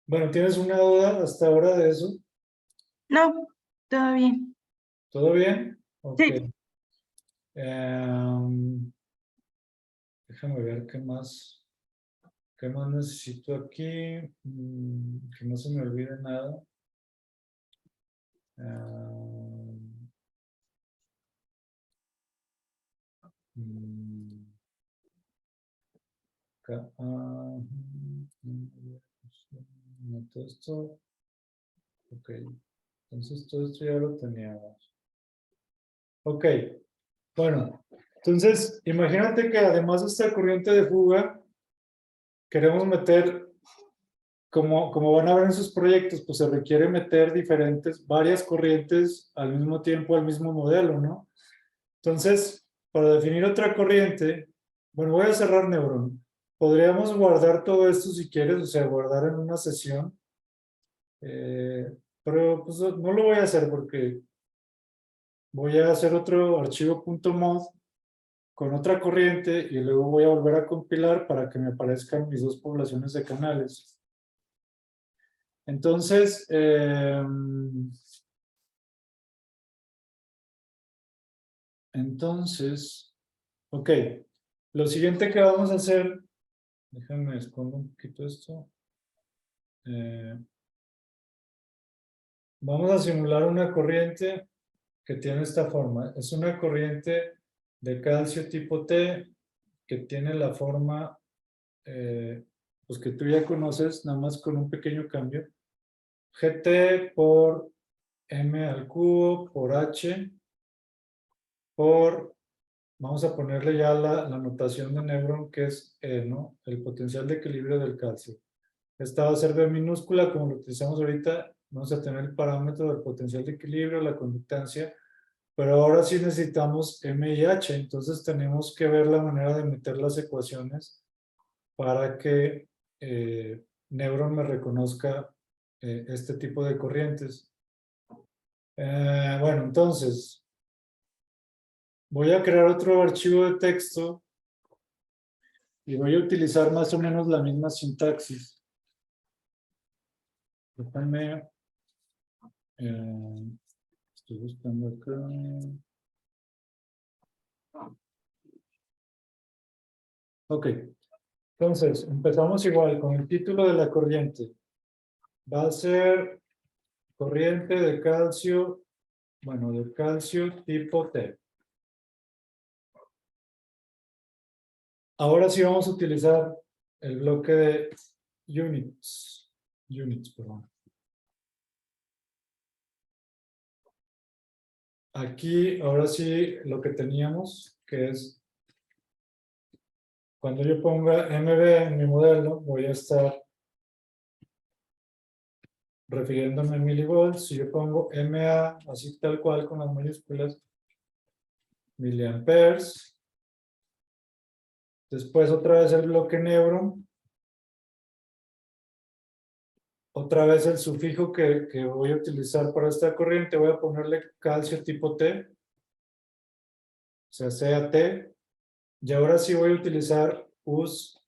bueno, ¿tienes una duda hasta ahora de eso? No, todo bien. ¿Todo bien? Ok. Sí. Déjame ver qué más necesito aquí. Que no se me olvide nada. Acá, todo esto. Ok. Entonces todo esto ya lo teníamos. Ok. Bueno, entonces imagínate que además de esta corriente de fuga, queremos meter, como van a ver en sus proyectos, pues se requiere meter varias corrientes al mismo tiempo, al mismo modelo, ¿no? Entonces, para definir otra corriente, bueno, voy a cerrar Neuron. Podríamos guardar todo esto si quieres, o sea, guardar en una sesión. Pero pues no lo voy a hacer porque voy a hacer otro archivo .mod con otra corriente y luego voy a volver a compilar para que me aparezcan mis dos poblaciones de canales. Entonces, ok, lo siguiente que vamos a hacer, déjame escondo un poquito esto. Vamos a simular una corriente que tiene esta forma. Es una corriente de calcio tipo T que tiene la forma pues que tú ya conoces, nada más con un pequeño cambio. GT por M al cubo por H por, vamos a ponerle ya la notación de Neuron que es E, ¿no? El potencial de equilibrio del calcio. Esta va a ser B minúscula como lo utilizamos ahorita. Vamos a tener el parámetro del potencial de equilibrio, la conductancia pero ahora sí necesitamos M y H, entonces tenemos que ver la manera de meter las ecuaciones para que Neuron me reconozca este tipo de corrientes. Bueno, entonces voy a crear otro archivo de texto y voy a utilizar más o menos la misma sintaxis. Déjame, estoy buscando acá. Ok, entonces empezamos igual con el título de la corriente. Va a ser corriente de calcio, bueno, de calcio tipo T. Ahora sí vamos a utilizar el bloque de units, perdón. Aquí, ahora sí, lo que teníamos, que es, cuando yo ponga MB en mi modelo, voy a estar refiriéndome a milivolts. Si yo pongo MA, así tal cual, con las mayúsculas, miliamperes. Después otra vez el bloque Neuron. Otra vez el sufijo que voy a utilizar para esta corriente, voy a ponerle calcio tipo T. O sea, CAT. Y ahora sí voy a utilizar US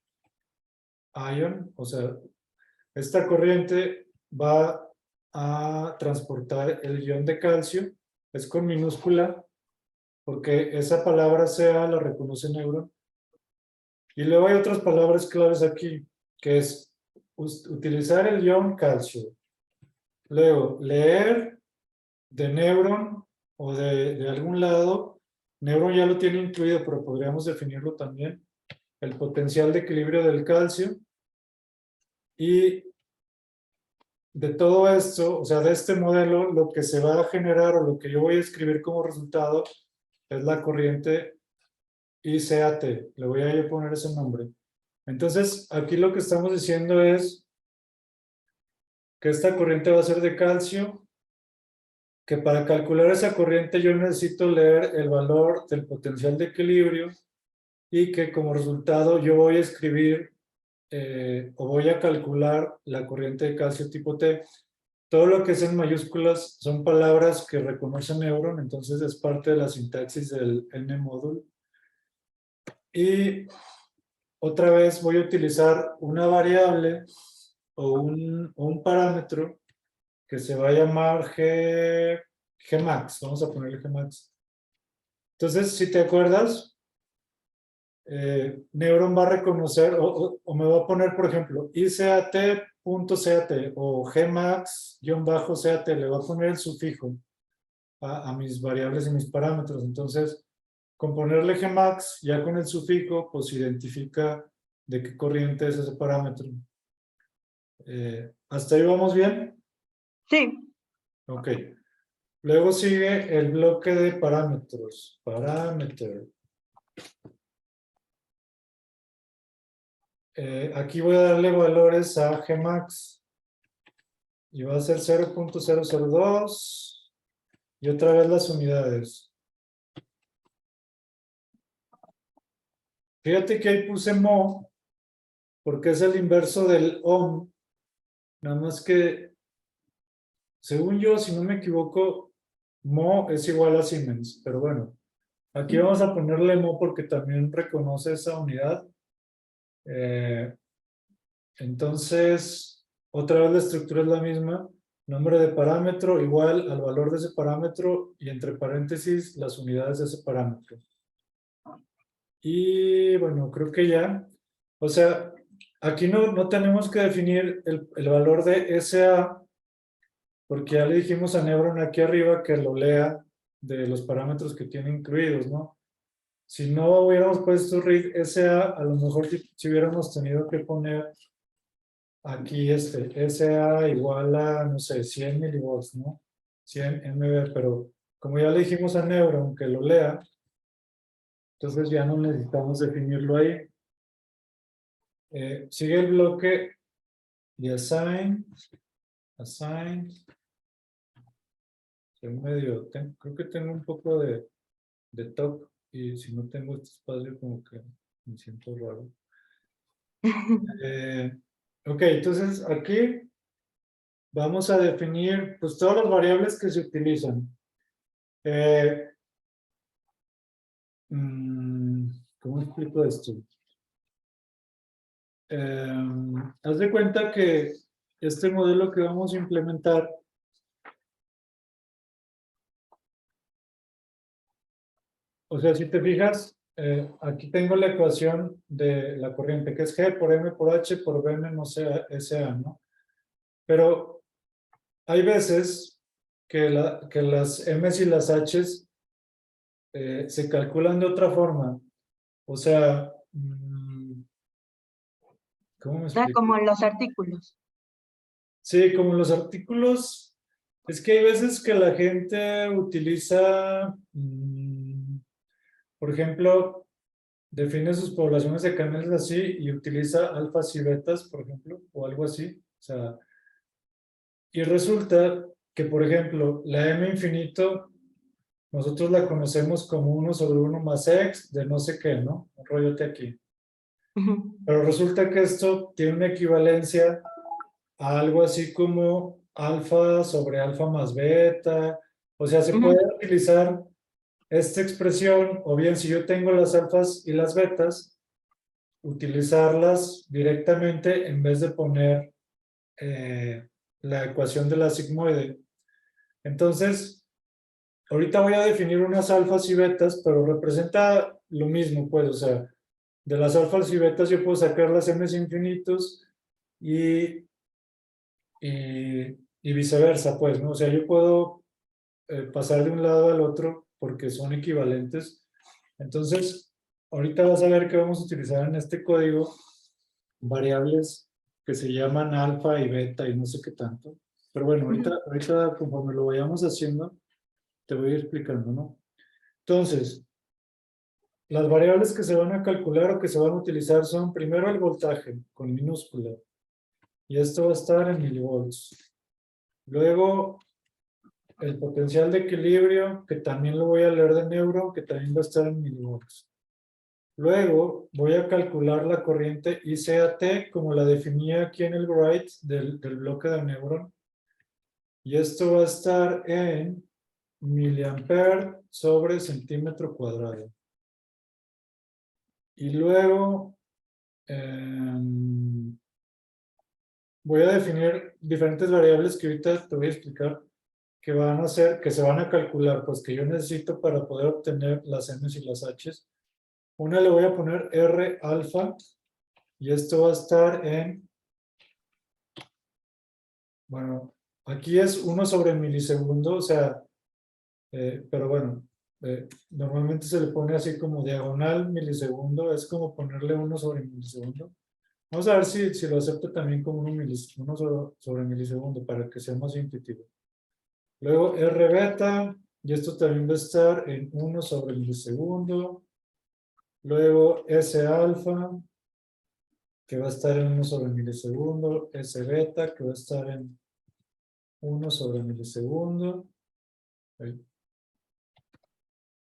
ion. O sea, esta corriente va a transportar el ion de calcio. Es con minúscula porque esa palabra CA la reconoce Neuron. Y luego hay otras palabras claves aquí, que es utilizar el ion calcio. Luego, leer de Neuron o de algún lado. Neuron ya lo tiene incluido, pero podríamos definirlo también. El potencial de equilibrio del calcio. Y de todo esto, o sea, de este modelo, lo que se va a generar o lo que yo voy a escribir como resultado es la corriente ICAT. Le voy a poner ese nombre. Entonces, aquí lo que estamos diciendo es que esta corriente va a ser de calcio, que para calcular esa corriente yo necesito leer el valor del potencial de equilibrio y que como resultado yo voy a escribir o voy a calcular la corriente de calcio tipo T. Todo lo que es en mayúsculas son palabras que reconoce Neuron, entonces es parte de la sintaxis del N-módulo. Y otra vez voy a utilizar una variable o un parámetro que se va a llamar Gmax. Vamos a ponerle Gmax. Entonces, si te acuerdas, Neuron va a reconocer o me va a poner, por ejemplo, ICAT.CAT o Gmax-CAT. Le va a poner el sufijo a mis variables y mis parámetros. Entonces, con ponerle Gmax, ya con el sufijo, pues identifica de qué corriente es ese parámetro. ¿Hasta ahí vamos bien? Sí. Ok. Luego sigue el bloque de parámetros. Parámetro. Aquí voy a darle valores a Gmax. Y va a ser 0.002. Y otra vez las unidades. Fíjate que ahí puse mho, porque es el inverso del ohm. Nada más que, según yo, si no me equivoco, mho es igual a Siemens. Pero bueno, aquí vamos a ponerle mho porque también reconoce esa unidad. Entonces, otra vez la estructura es la misma. Nombre de parámetro igual al valor de ese parámetro y entre paréntesis las unidades de ese parámetro. Y bueno, creo que ya. O sea, aquí no tenemos que definir el valor de SA porque ya le dijimos a Neuron aquí arriba que lo lea de los parámetros que tiene incluidos, ¿no? Si no hubiéramos puesto read SA, a lo mejor si hubiéramos tenido que poner aquí SA igual a, no sé, 100 milivolts, ¿no? 100 MV, pero como ya le dijimos a Neuron que lo lea, entonces ya no necesitamos definirlo ahí. Sigue el bloque de assign. Creo que tengo un poco de TOC y si no tengo este espacio como que me siento raro. Ok, entonces aquí vamos a definir pues todas las variables que se utilizan. ¿Cómo explico esto? Haz de cuenta que este modelo que vamos a implementar o sea, si te fijas, aquí tengo la ecuación de la corriente, que es G por M por H por B menos SA, ¿no? Pero hay veces que las M's y las H's se calculan de otra forma. O sea, ¿cómo me explico? Como los artículos. Sí, como los artículos, es que hay veces que la gente utiliza, por ejemplo, define sus poblaciones de canales así y utiliza alfas y betas, por ejemplo, o algo así. O sea, y resulta que, por ejemplo, la M infinito, nosotros la conocemos como 1 sobre 1 más X de no sé qué, ¿no? Un rollote aquí. Pero resulta que esto tiene una equivalencia a algo así como alfa sobre alfa más beta. O sea, se puede utilizar esta expresión, o bien si yo tengo las alfas y las betas, utilizarlas directamente en vez de poner la ecuación de la sigmoide. Entonces, ahorita voy a definir unas alfas y betas, pero representa lo mismo, pues, o sea, de las alfas y betas yo puedo sacar las m's infinitos y viceversa, pues, ¿no? O sea, yo puedo pasar de un lado al otro porque son equivalentes. Entonces, ahorita vas a ver que vamos a utilizar en este código variables que se llaman alfa y beta y no sé qué tanto. Pero bueno, ahorita conforme lo vayamos haciendo, te voy a ir explicando, ¿no? Entonces, las variables que se van a calcular o que se van a utilizar son primero el voltaje con minúscula. Y esto va a estar en milivolts. Luego, el potencial de equilibrio, que también lo voy a leer de Neuro, que también va a estar en milivolts. Luego voy a calcular la corriente ICAT como la definía aquí en el write del bloque de Neuron. Y esto va a estar en miliampere sobre centímetro cuadrado. Y luego voy a definir diferentes variables que ahorita te voy a explicar que van a ser, que se van a calcular, pues que yo necesito para poder obtener las M's y las H's. Una le voy a poner R alfa y esto va a estar en, bueno, aquí es 1 sobre milisegundo, o sea, pero bueno, normalmente se le pone así como diagonal milisegundo, es como ponerle 1 sobre milisegundo. Vamos a ver si lo acepto también como 1 sobre milisegundo para que sea más intuitivo. Luego R beta, y esto también va a estar en 1 sobre milisegundo. Luego S alfa, que va a estar en 1 sobre milisegundo. S beta, que va a estar en 1 sobre milisegundo.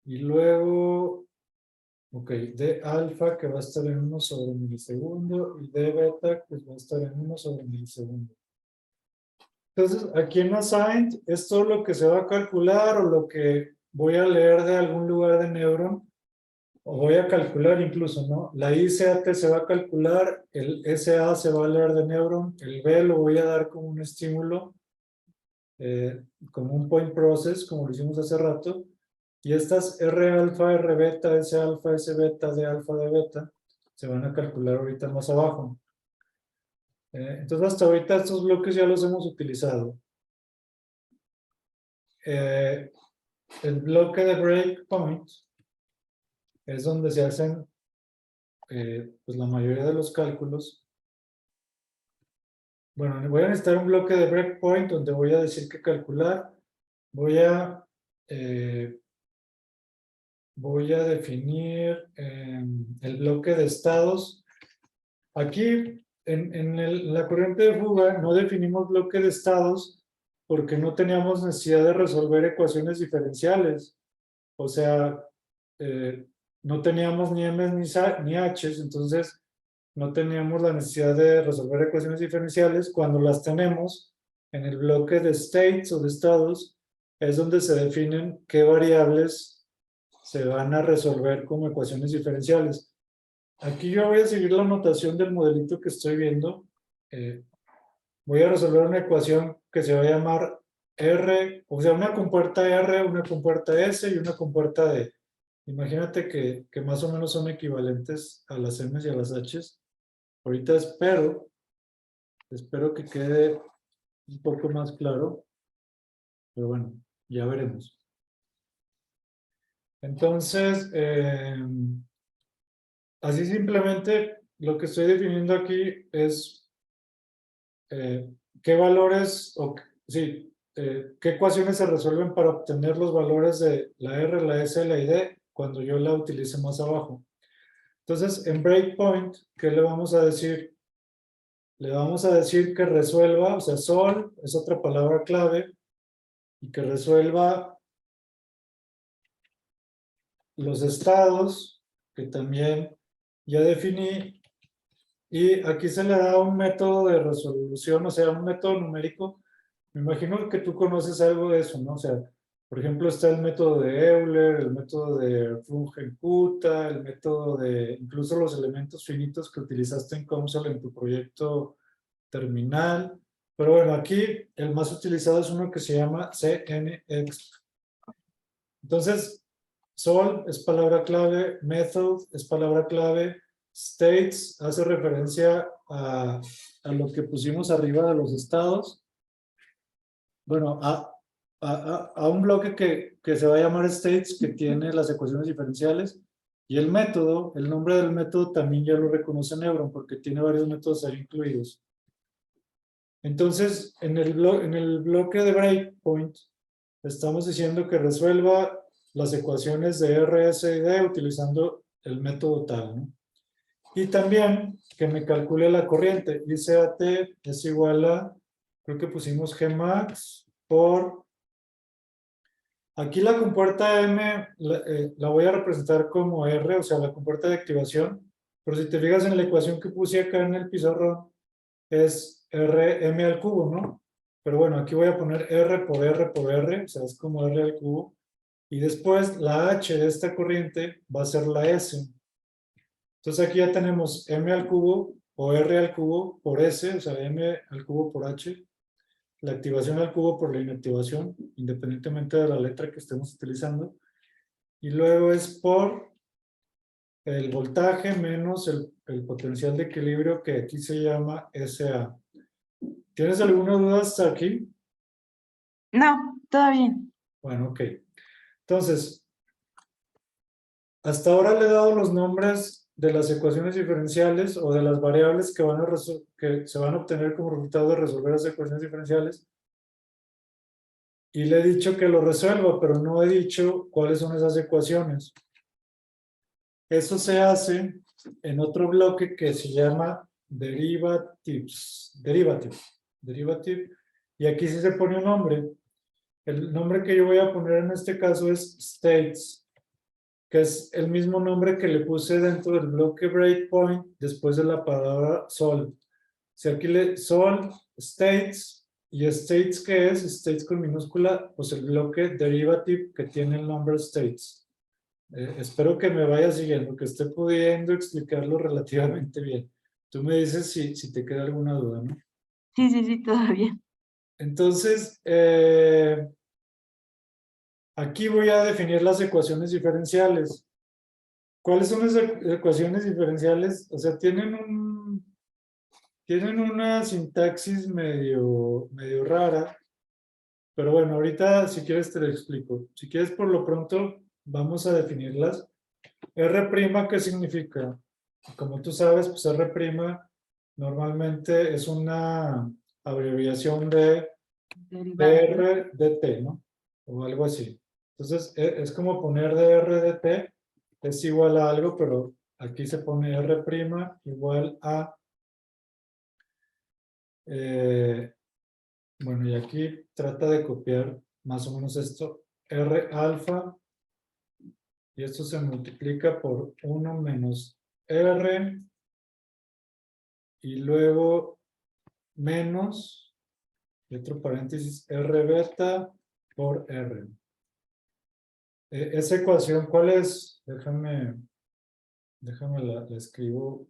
Y luego, ok, D alfa, que va a estar en 1 sobre milisegundo. Y D beta, que va a estar en 1 sobre milisegundo. Entonces, aquí en Assigned es todo lo que se va a calcular o lo que voy a leer de algún lugar de Neuron. O voy a calcular incluso, ¿no? La ICAT se va a calcular, el SA se va a leer de Neuron, el B lo voy a dar como un estímulo, como un point process, como lo hicimos hace rato. Y estas R alfa, R beta, S alfa, S beta, D alfa, D beta, se van a calcular ahorita más abajo. Entonces hasta ahorita estos bloques ya los hemos utilizado. El bloque de breakpoint es donde se hacen pues la mayoría de los cálculos. Bueno, voy a necesitar un bloque de breakpoint donde voy a decir que calcular. Voy a definir el bloque de estados. Aquí, en la corriente de fuga, no definimos bloque de estados porque no teníamos necesidad de resolver ecuaciones diferenciales. O sea, no teníamos ni M's ni H's, entonces no teníamos la necesidad de resolver ecuaciones diferenciales. Cuando las tenemos en el bloque de states o de estados, es donde se definen qué variables se van a resolver como ecuaciones diferenciales. Aquí yo voy a seguir la notación del modelito que estoy viendo. Voy a resolver una ecuación que se va a llamar R, o sea, una compuerta R, una compuerta S y una compuerta D. Imagínate que más o menos son equivalentes a las M's y a las H's. Ahorita espero que quede un poco más claro, pero bueno, ya veremos. Entonces, así simplemente lo que estoy definiendo aquí es qué valores, qué ecuaciones se resuelven para obtener los valores de la R, la S, la y D cuando yo la utilice más abajo. Entonces, en breakpoint, ¿qué le vamos a decir? Le vamos a decir que resuelva, o sea, sol es otra palabra clave, y que resuelva los estados, que también ya definí, y aquí se le da un método de resolución, o sea, un método numérico. Me imagino que tú conoces algo de eso, ¿no? O sea, por ejemplo, está el método de Euler, el método de Runge-Kutta, el método de incluso los elementos finitos que utilizaste en COMSOL en tu proyecto terminal. Pero bueno, aquí el más utilizado es uno que se llama CNEXT. Entonces, sol es palabra clave, method es palabra clave, states hace referencia a lo que pusimos arriba de los estados. Bueno, a un bloque que se va a llamar states, que tiene las ecuaciones diferenciales, y el método, el nombre del método también ya lo reconoce Neuron, porque tiene varios métodos ahí incluidos. Entonces, en el bloque de breakpoint, estamos diciendo que resuelva las ecuaciones de R, S y D utilizando el método tal, ¿no? Y también que me calcule la corriente. ICAT es igual a, creo que pusimos Gmax por... Aquí la compuerta M la voy a representar como R, o sea, la compuerta de activación. Pero si te fijas en la ecuación que puse acá en el pizarrón, es RM al cubo, ¿no? Pero bueno, aquí voy a poner R por R por R, o sea, es como R al cubo. Y después la H de esta corriente va a ser la S. Entonces aquí ya tenemos M al cubo o R al cubo por S, o sea, M al cubo por H. La activación al cubo por la inactivación, independientemente de la letra que estemos utilizando. Y luego es por el voltaje menos el potencial de equilibrio, que aquí se llama SA. ¿Tienes alguna duda hasta aquí? No, todo bien. Bueno, ok. Entonces, hasta ahora le he dado los nombres de las ecuaciones diferenciales o de las variables que se van a obtener como resultado de resolver las ecuaciones diferenciales. Y le he dicho que lo resuelva, pero no he dicho cuáles son esas ecuaciones. Eso se hace en otro bloque que se llama derivatives. Derivative. Y aquí sí se pone un nombre. El nombre que yo voy a poner en este caso es states, que es el mismo nombre que le puse dentro del bloque breakpoint después de la palabra sol. Si aquí sol, states, y states, ¿qué es? States con minúscula, pues el bloque derivative que tiene el nombre states. Espero que me vaya siguiendo, que esté pudiendo explicarlo relativamente bien. Tú me dices si te queda alguna duda, ¿no? Sí, todo bien. Entonces, aquí voy a definir las ecuaciones diferenciales. ¿Cuáles son las ecuaciones diferenciales? O sea, tienen una sintaxis medio rara, pero bueno, ahorita si quieres te lo explico. Si quieres, por lo pronto vamos a definirlas. R', ¿qué significa? Como tú sabes, pues R' normalmente es una abreviación de dr dt, ¿no? O algo así. Entonces, es como poner dr dt es igual a algo, pero aquí se pone R' igual a Bueno, y aquí trata de copiar más o menos esto. R alfa. Y esto se multiplica por 1 menos R. Y luego menos, y otro paréntesis, R beta por R. Esa ecuación, ¿cuál es? Déjame la escribo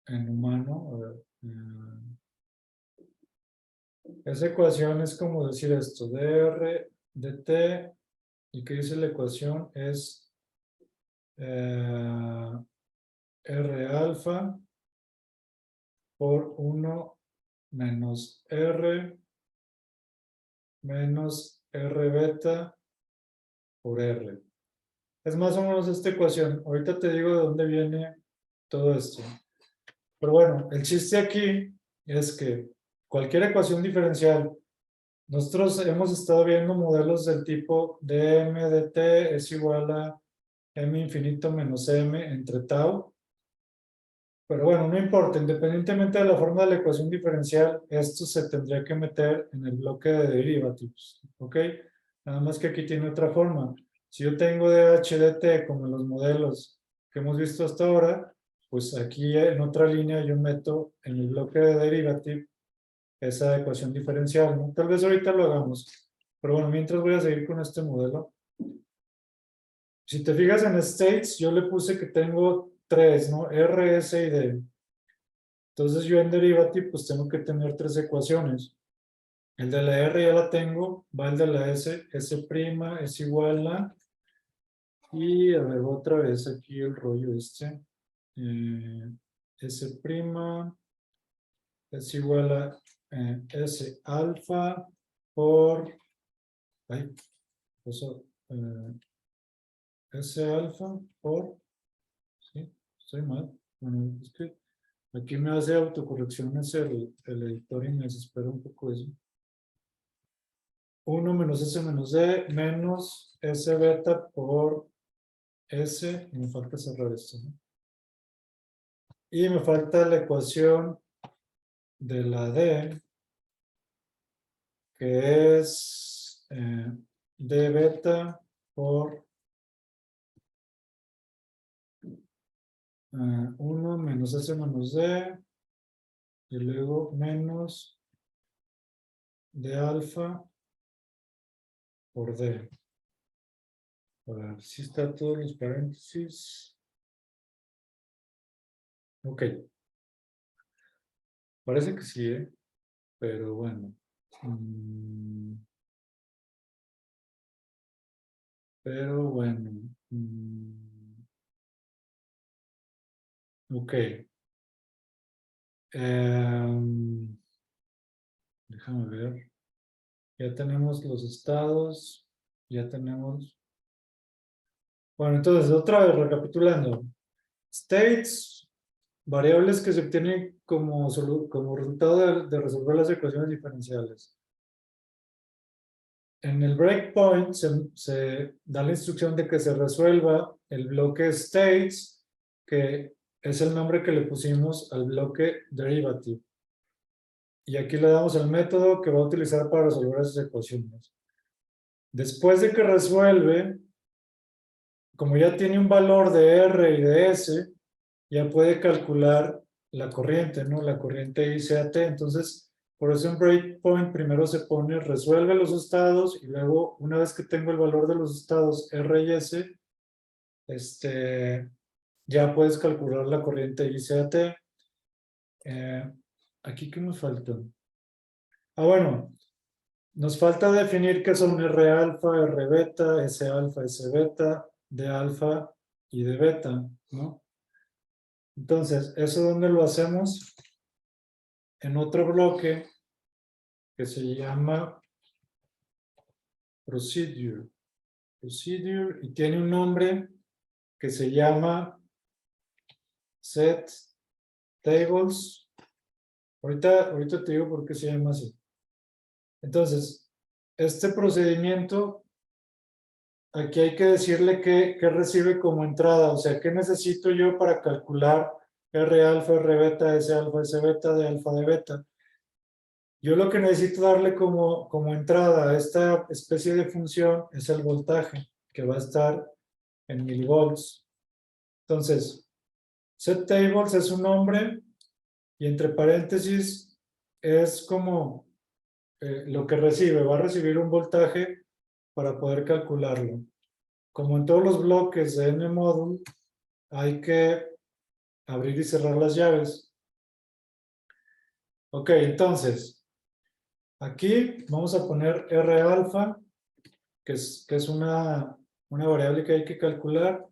en humano. A ver. Esa ecuación es como decir esto, dr dt, y que dice la ecuación es R alfa por 1 menos R menos R beta por R. Es más o menos esta ecuación. Ahorita te digo de dónde viene todo esto. Pero bueno, el chiste aquí es que cualquier ecuación diferencial, nosotros hemos estado viendo modelos del tipo dm dt es igual a m infinito menos m entre tau. Pero bueno, no importa, independientemente de la forma de la ecuación diferencial, esto se tendría que meter en el bloque de derivativos, ¿ok? Nada más que aquí tiene otra forma. Si yo tengo dh dt como en los modelos que hemos visto hasta ahora, pues aquí en otra línea yo meto en el bloque de derivative esa ecuación diferencial, ¿no? Tal vez ahorita lo hagamos, pero bueno, mientras voy a seguir con este modelo. Si te fijas en states, yo le puse que tengo 3, ¿no? R, S y D. Entonces yo en derivative pues tengo que tener 3 ecuaciones. El de la R ya la tengo, va el de la S, S' es igual a, y a ver otra vez aquí el rollo este, S' es igual a S alfa por, ay, eso, S alfa por, sí, estoy mal, bueno, es que aquí me hace autocorrecciones el editor y me desespera un poco eso. 1 menos S menos D menos S beta por S. Y me falta cerrar esto, ¿no? Y me falta la ecuación de la D, que es D beta por 1 menos S menos D. Y luego menos D alfa por D. A ver si está todos los paréntesis. Ok. Parece que sí, ¿eh? Pero bueno. Pero bueno. Ok. Déjame ver. Ya tenemos los estados. Ya tenemos. Bueno, entonces, otra vez recapitulando. States, variables que se obtienen como resultado de resolver las ecuaciones diferenciales. En el breakpoint se da la instrucción de que se resuelva el bloque states, que es el nombre que le pusimos al bloque derivative. Y aquí le damos el método que va a utilizar para resolver esas ecuaciones. Después de que resuelve, como ya tiene un valor de R y de S, ya puede calcular la corriente, ¿no? La corriente ICAT. Entonces, por eso en breakpoint primero se pone, resuelve los estados y luego, una vez que tengo el valor de los estados R y S, ya puedes calcular la corriente ICAT. ¿Aquí qué me falta? Ah, bueno, nos falta definir qué son R alfa, R beta, S alfa, S beta, D alfa y D beta, ¿no? Entonces, ¿eso dónde lo hacemos? En otro bloque que se llama Procedure. Procedure, y tiene un nombre que se llama Set Tables. Ahorita te digo por qué se llama así. Entonces, este procedimiento, aquí hay que decirle qué recibe como entrada, o sea, qué necesito yo para calcular R alfa, R beta, S alfa, S beta, D alfa, D beta. Yo lo que necesito darle como entrada a esta especie de función es el voltaje, que va a estar en milivolts. Entonces, setTables es un nombre y entre paréntesis es como lo que recibe. Va a recibir un voltaje para poder calcularlo. Como en todos los bloques de NModule, hay que abrir y cerrar las llaves. Ok, entonces, aquí vamos a poner R alfa, que es una variable que hay que calcular.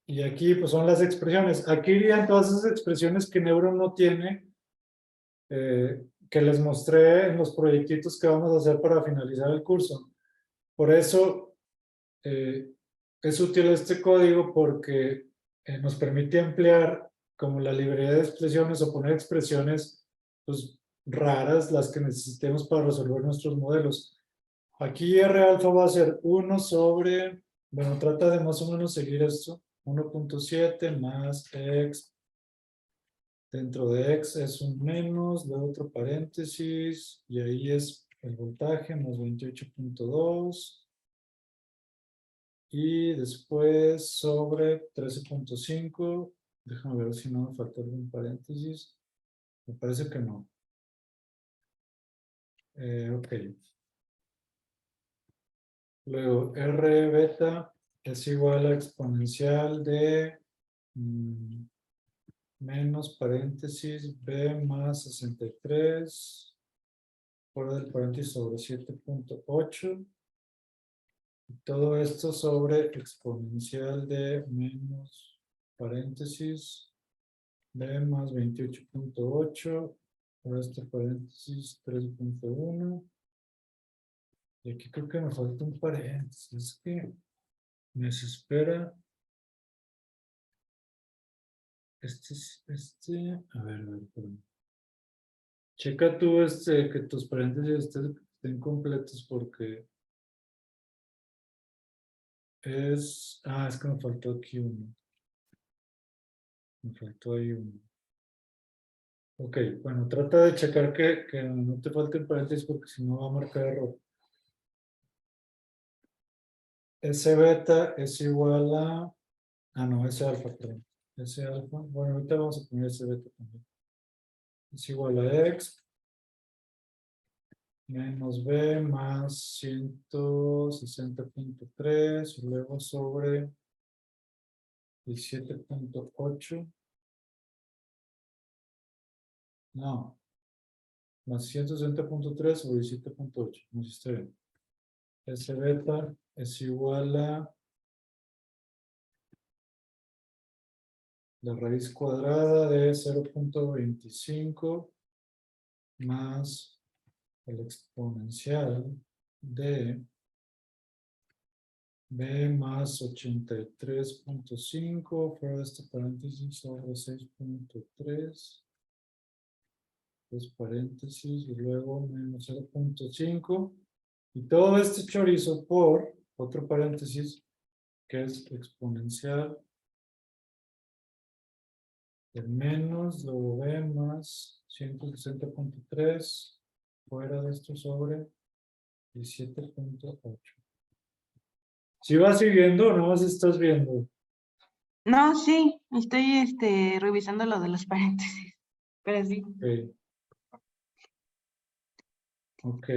Y aquí pues son las expresiones. Aquí irían todas esas expresiones que Neuron no tiene, que les mostré en los proyectitos que vamos a hacer para finalizar el curso. Por eso es útil este código porque nos permite ampliar como la librería de expresiones o poner expresiones pues, raras, las que necesitemos para resolver nuestros modelos. Aquí R alfa va a ser 1 sobre, bueno, trata de más o menos seguir esto, 1.7 más x, dentro de x es un menos, de otro paréntesis, y ahí es el voltaje, más 28.2, y después sobre 13.5, déjame ver si no me faltó algún paréntesis, me parece que no. Ok. Luego, R beta es igual a exponencial de menos paréntesis b más 63 fuera del paréntesis sobre 7.8. Todo esto sobre exponencial de menos paréntesis b más 28.8 por este paréntesis 3.1. Y aquí creo que me falta un paréntesis. Es que me desespera. A ver, perdón. Checa tú que tus paréntesis estén completos porque es que me faltó aquí uno. Me faltó ahí uno. Ok, bueno, trata de checar que no te falten paréntesis porque si no va a marcar error. S beta es igual a... no, S alfa, perdón. S alfa, bueno, ahorita vamos a poner S beta también. Es igual a x menos b más 160.3 y luego sobre 17.8. No, más 160.3 sobre 17.8. No sé si está bien. S beta es igual a la raíz cuadrada de 0.25 más el exponencial de b más 83.5 fuera de este paréntesis sobre 6.3, dos paréntesis y luego menos 0.5 y todo este chorizo por otro paréntesis que es exponencial de menos luego b más 160.3 fuera de esto sobre 17.8. ¿Sí vas siguiendo o no vas estás viendo? No, sí, estoy revisando lo de los paréntesis, pero sí. Ok.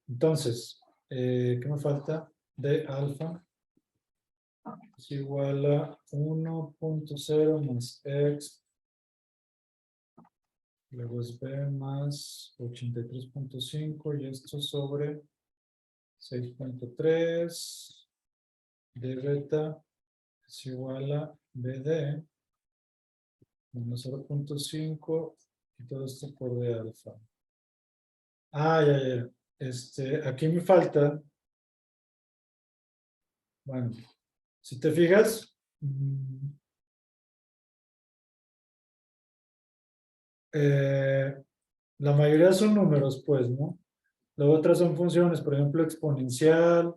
Entonces, ¿qué me falta? De alfa es igual a 1.0 más x, luego es b más 83.5 y esto sobre 6.3 de beta es igual a bd menos 0.5 y todo esto por de alfa. Ya. Aquí me falta, bueno, si te fijas, la mayoría son números, pues, ¿no? Luego otras son funciones, por ejemplo, exponencial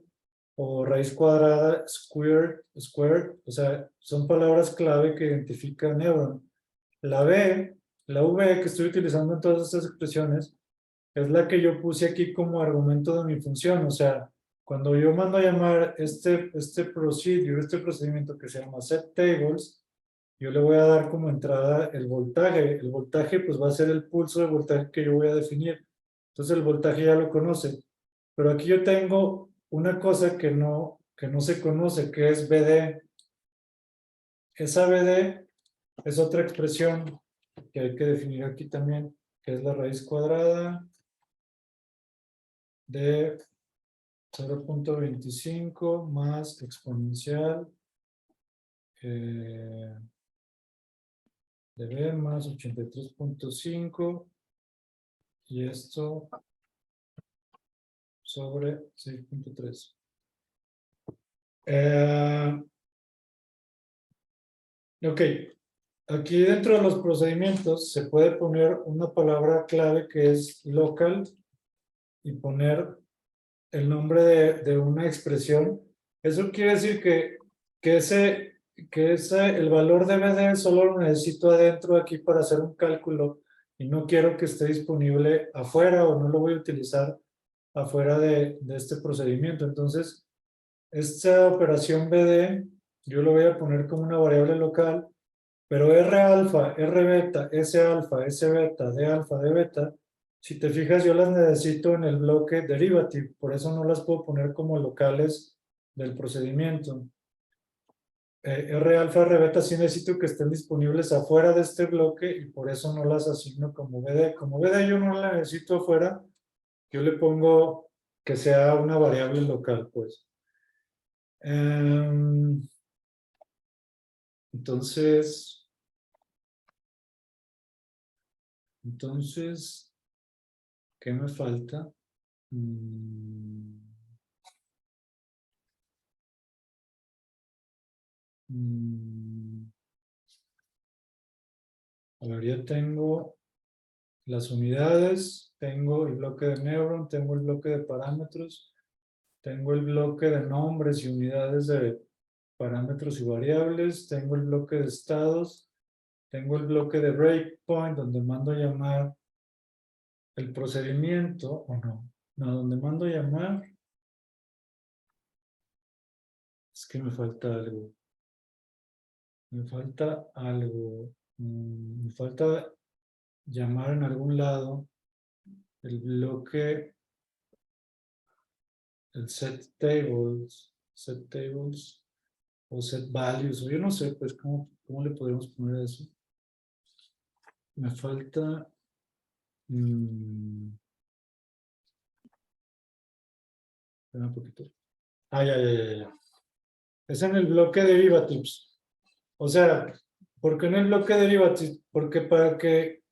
o raíz cuadrada, squared, o sea, son palabras clave que identifican Neuron. La B La V que estoy utilizando en todas estas expresiones es la que yo puse aquí como argumento de mi función. O sea, cuando yo mando a llamar este procedimiento que se llama setTables, yo le voy a dar como entrada el voltaje. El voltaje pues va a ser el pulso de voltaje que yo voy a definir. Entonces el voltaje ya lo conoce. Pero aquí yo tengo una cosa que no se conoce, que es BD. Esa BD es otra expresión que hay que definir aquí también, que es la raíz cuadrada de 0.25 más exponencial de B más 83.5 y esto sobre 6.3. Ok, aquí dentro de los procedimientos se puede poner una palabra clave que es local y poner el nombre de una expresión. Eso quiere decir que el valor de BD solo lo necesito adentro aquí para hacer un cálculo y no quiero que esté disponible afuera o no lo voy a utilizar afuera de este procedimiento. Entonces, esta operación BD yo lo voy a poner como una variable local, pero R alfa, R beta, S alfa, S beta, D alfa, D beta, si te fijas, yo las necesito en el bloque derivative, por eso no las puedo poner como locales del procedimiento. R alfa, R beta sí necesito que estén disponibles afuera de este bloque y por eso no las asigno como BD. Como BD yo no la necesito afuera, yo le pongo que sea una variable local, pues. Entonces, ¿qué me falta? A ver, ya tengo las unidades, tengo el bloque de Neuron, tengo el bloque de parámetros, tengo el bloque de nombres y unidades de parámetros y variables, tengo el bloque de estados, tengo el bloque de breakpoint donde mando llamar el procedimiento, o no, donde mando llamar, es que me falta algo. Me falta algo. Me falta llamar en algún lado el bloque, el setTables o setValues, o yo no sé, pues, ¿cómo le podemos poner eso? Me falta... espera un poquito. Ya. Es en el bloque derivatives. O sea, ¿por qué en el bloque derivatives? Porque para que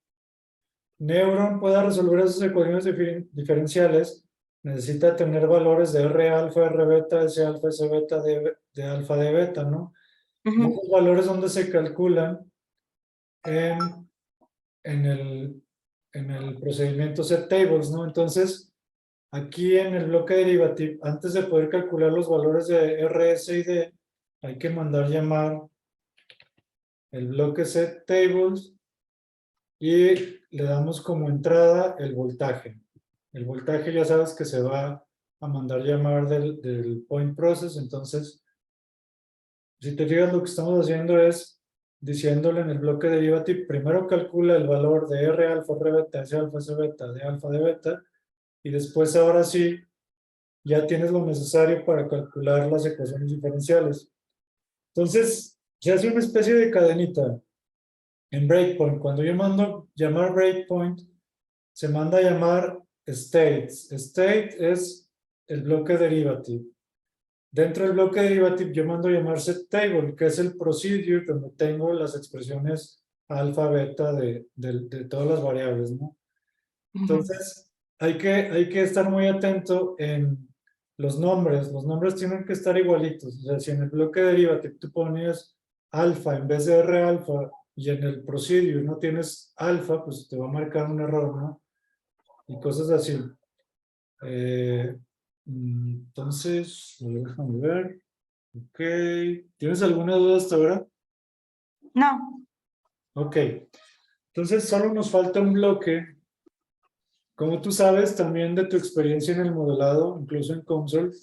Neuron pueda resolver esas ecuaciones diferenciales, necesita tener valores de R alfa, R beta, S alfa, S beta, D alfa, D beta, ¿no? Y esos valores donde se calculan en el procedimiento setTables, ¿no? Entonces, aquí en el bloque derivative, antes de poder calcular los valores de R, S y D, hay que mandar llamar el bloque setTables y le damos como entrada el voltaje. El voltaje ya sabes que se va a mandar llamar del point process, entonces, si te fijas, lo que estamos haciendo es diciéndole en el bloque derivative, primero calcula el valor de R alfa, R beta, S alfa, S beta, D alfa, D beta, y después ahora sí, ya tienes lo necesario para calcular las ecuaciones diferenciales. Entonces, se hace una especie de cadenita en breakpoint. Cuando yo mando llamar breakpoint, se manda a llamar states. State es el bloque derivative. Dentro del bloque derivative yo mando a llamar setTable, que es el procedure donde tengo las expresiones alfa, beta de todas las variables, ¿no? Entonces, hay que estar muy atento en los nombres. Los nombres tienen que estar igualitos. O sea, si en el bloque derivative tú pones alfa en vez de R alfa y en el procedure no tienes alfa, pues te va a marcar un error, ¿no? Y cosas así. Entonces, déjame ver. Ok. ¿Tienes alguna duda hasta ahora? No. Ok. Entonces, solo nos falta un bloque. Como tú sabes, también de tu experiencia en el modelado, incluso en Consol,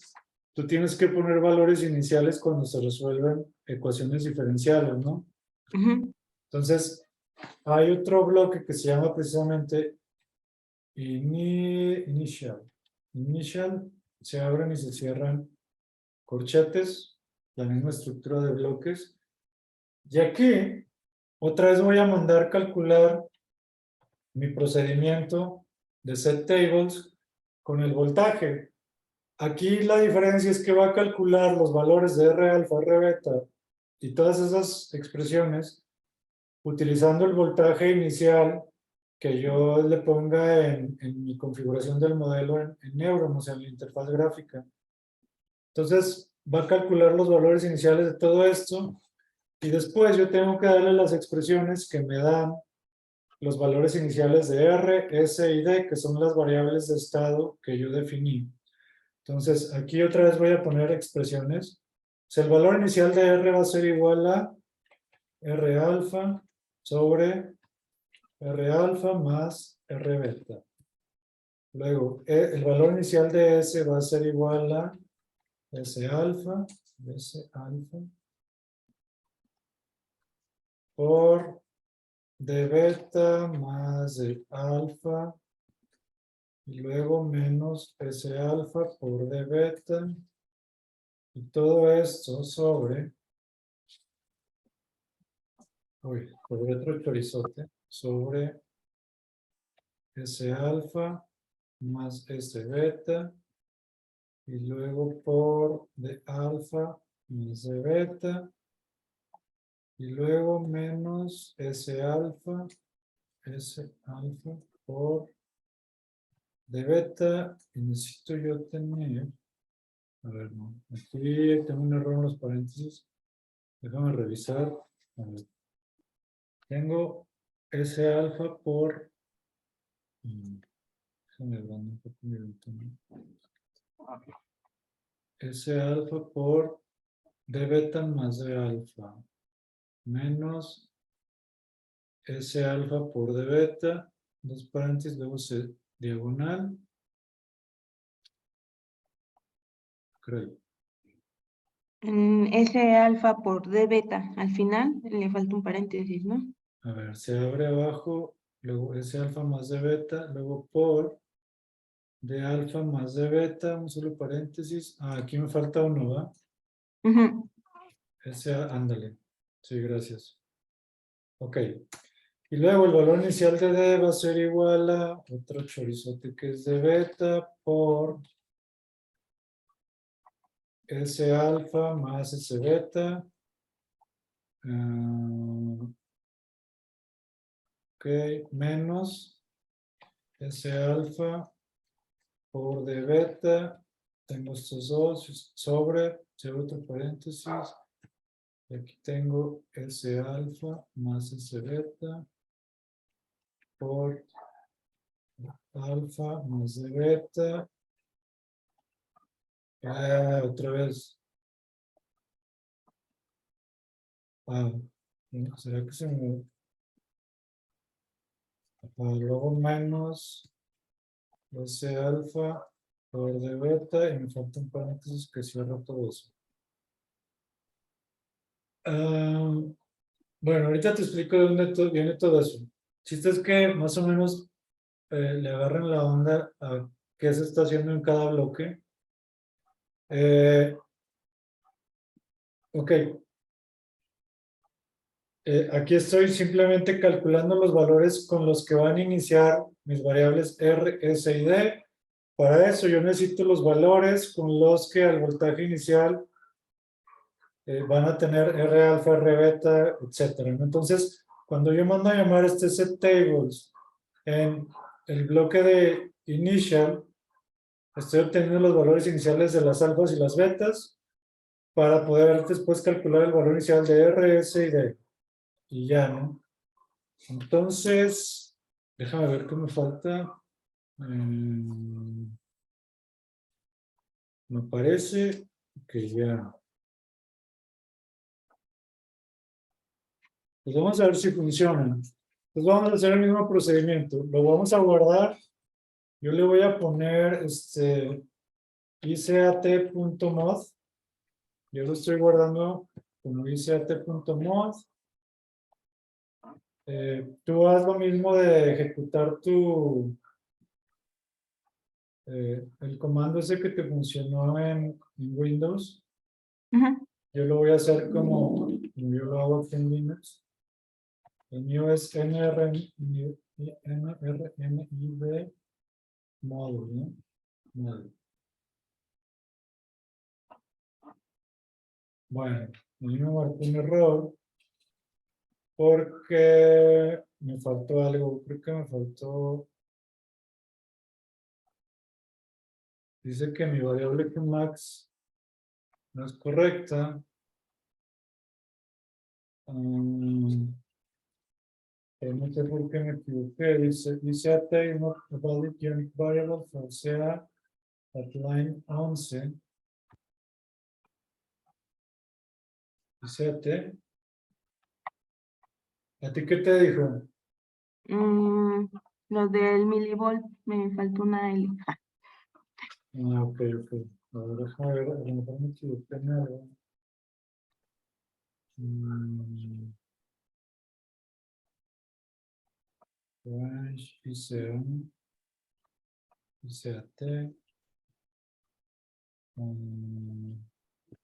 tú tienes que poner valores iniciales cuando se resuelven ecuaciones diferenciales, ¿no? Ujú. Entonces, hay otro bloque que se llama precisamente Initial. Initial, se abren y se cierran corchetes, la misma estructura de bloques. Y aquí, otra vez voy a mandar calcular mi procedimiento de set tables con el voltaje. Aquí la diferencia es que va a calcular los valores de R alfa, R beta y todas esas expresiones utilizando el voltaje inicial que yo le ponga en mi configuración del modelo en Neuron, o sea, en la interfaz gráfica. Entonces, va a calcular los valores iniciales de todo esto y después yo tengo que darle las expresiones que me dan los valores iniciales de R, S y D, que son las variables de estado que yo definí. Entonces, aquí otra vez voy a poner expresiones. O sea, el valor inicial de R va a ser igual a R alfa sobre R alfa más R beta. Luego, el valor inicial de S va a ser igual a S alfa por D beta más D alfa y luego menos S alfa por D beta y todo esto sobre otro chorizote sobre S alfa más S beta y luego por D alfa más D beta y luego menos S alfa por D beta y necesito yo tener, a ver, no, aquí tengo un error en los paréntesis, déjame revisar, a ver, tengo S alfa por, déjame ver un poco mi ventana. S alfa por D beta más D alfa menos S alfa por D beta, dos paréntesis, luego se diagonal, creo. S alfa por D beta, al final le falta un paréntesis, ¿no? A ver, se abre abajo, luego S alfa más D beta, luego por D alfa más D beta, un solo paréntesis. Ah, aquí me falta uno, ¿va? Ujú. Ándale. Sí, gracias. Ok. Y luego el valor inicial de D va a ser igual a otro chorizote que es D beta por S alfa más S beta. Ok, menos S alfa por D beta. Tengo estos dos sobre, cierro otro paréntesis. Y aquí tengo S alfa más S beta por alfa más D beta. Otra vez. ¿Será que se me... luego menos S alfa por D beta y me falta un paréntesis que cierra todo eso. Bueno, ahorita te explico de dónde viene todo eso. Chiste es que más o menos le agarren la onda a qué se está haciendo en cada bloque. Ok. Aquí estoy simplemente calculando los valores con los que van a iniciar mis variables R, S y D. Para eso yo necesito los valores con los que al voltaje inicial van a tener R alfa, R beta, etc. Entonces, cuando yo mando a llamar este set tables en el bloque de initial, estoy obteniendo los valores iniciales de las alfas y las betas para poder después calcular el valor inicial de R, S y D. Y ya, ¿no? Entonces, déjame ver qué me falta. Me parece que ya. Pues vamos a ver si funciona. Entonces vamos a hacer el mismo procedimiento. Lo vamos a guardar. Yo le voy a poner icat.mod. Yo lo estoy guardando como icat.mod. Tú haz lo mismo de ejecutar el comando ese que te funcionó en Windows. Ujú. Yo lo voy a hacer como yo lo hago aquí en Linux. El mío es nrmid módulo, ¿no? Módulo. Bueno, a mí me marcó un error porque me faltó algo. Creo que me faltó. Dice que mi variable Max no es correcta. Pero no sé por qué me equivoqué. Dice at is not a valid unique variable for SEA at line 11. Dice ¿a ti qué te dijo? Lo del milivolt, me faltó una L. Ah, ok. A ver, déjame ver, a lo mejor me equivoqué en algo. Range, ICAT.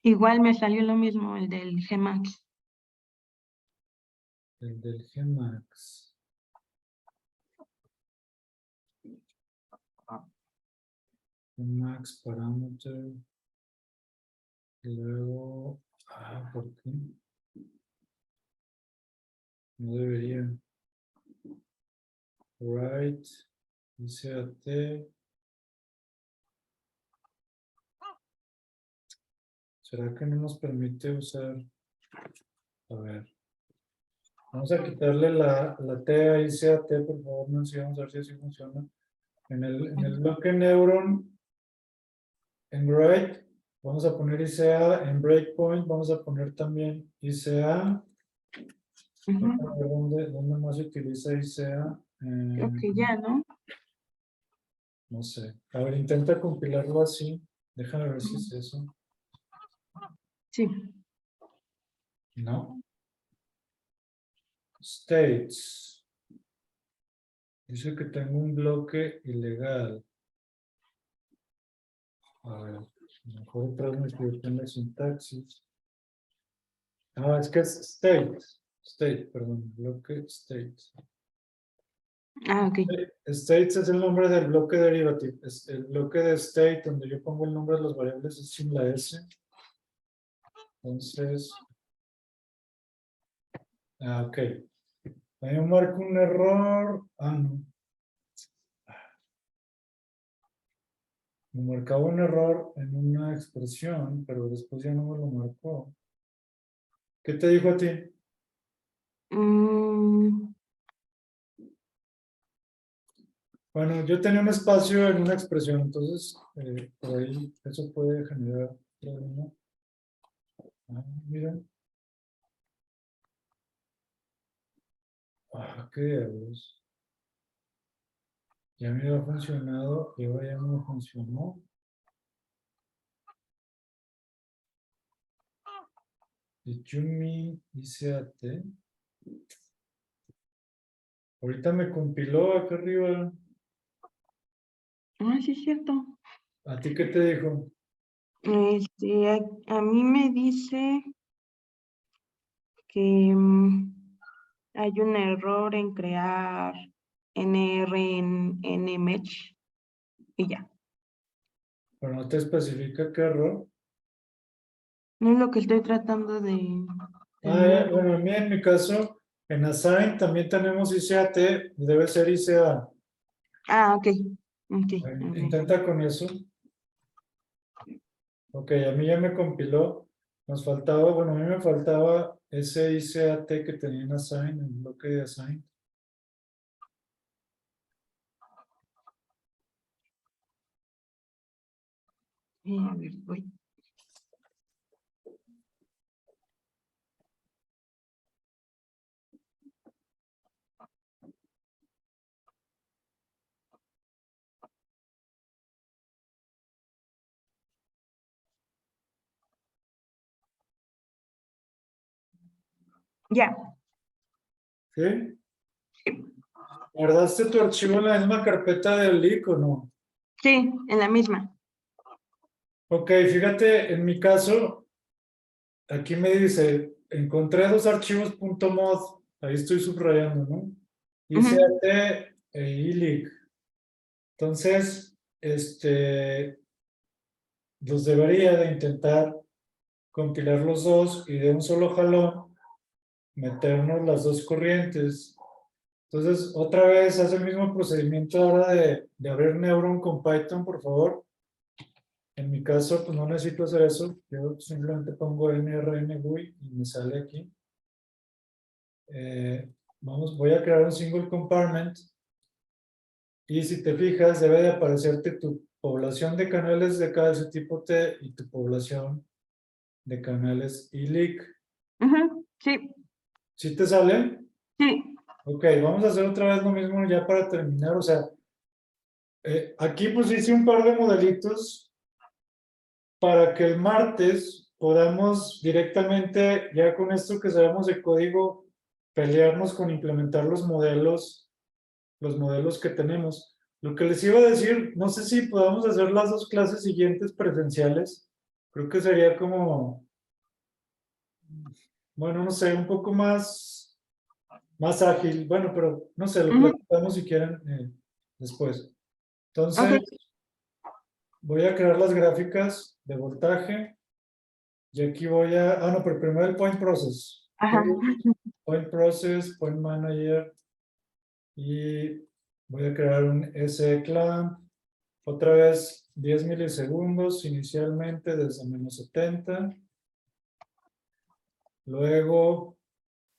Igual me salió lo mismo, el del Gmax. El del Gmax. Gmax parameter. Y luego. ¿Por qué? No debería. Right. ICAT. ¿Será que no nos permite usar? A ver. Vamos a quitarle la T a ICAT, por favor, no sé, vamos a ver si así funciona. En el bloque Neuron, en write, vamos a poner ICA, en breakpoint vamos a poner también ICA. Ujú. A ver ¿dónde más se utiliza ICA? Creo que ya, ¿no? No sé. A ver, intenta compilarlo así. Déjame ver si es eso. Sí. No. States. Dice que tengo un bloque ilegal. A ver, mejor otra vez me equivoqué en la sintaxis. Ah, es que es state. State, perdón. Bloque state. Ah, ok. States es el nombre del bloque derivativo. Es el bloque de state donde yo pongo el nombre de las variables es sin la S. Entonces, ok. Ahí me marco un error. No. Me marcaba un error en una expresión, pero después ya no me lo marcó. ¿Qué te dijo a ti? Mm, Bueno, yo tenía un espacio en una expresión, entonces por ahí eso puede generar problema. Mira. Qué diablos. Ya me había funcionado y ahora ya no me funcionó. Did you mean ICAT? Ahorita me compiló acá arriba. sí, es cierto. ¿A ti qué te dijo? A mí me dice que hay un error en crear NR en NMesh y ya. Pero no te especifica qué error. No es lo que estoy tratando de ver. Bueno, a mí en mi caso, en Assign también tenemos ICAT, debe ser ICA. Ok. Ok. Intenta con eso. Ok, a mí ya me compiló. Nos faltaba, bueno, a mí me faltaba ese ICAT que tenía en Assign, en el bloque de Assign. A ver, voy. Ya, ¿Sí? sí, ¿Guardaste tu archivo en la misma carpeta del leak o no? sí, en la misma. Ok, fíjate, en mi caso, aquí me dice, encontré dos archivos .mod, ahí estoy subrayando, ¿no? Ujú, ICAT e ILIC. Entonces, los debería de intentar compilar los dos y de un solo jalón meternos las dos corrientes. Entonces, otra vez, haz el mismo procedimiento ahora de abrir Neuron con Python, por favor. En mi caso, pues no necesito hacer eso. Yo simplemente pongo nrn-gui y me sale aquí. Voy a crear un single compartment. Y si te fijas, debe de aparecerte tu población de canales de calcio tipo T y tu población de canales ILIC. ujú, sí, ¿Sí te sale? sí. Ok, vamos a hacer otra vez lo mismo ya para terminar. O sea, aquí pues hice un par de modelitos para que el martes podamos directamente, ya con esto que sabemos de código, pelearnos con implementar los modelos que tenemos. Lo que les iba a decir, no sé si podamos hacer las dos clases siguientes presenciales. Creo que sería como, bueno, no sé, un poco más ágil. Bueno, pero no sé, lo Ujú, platicamos si quieren después. ok, Entonces, voy a crear las gráficas de voltaje. Y aquí no, pero primero el point process. ajá. Point process, point manager. Y voy a crear un SE-clamp. Otra vez 10 milisegundos inicialmente desde -70. Luego,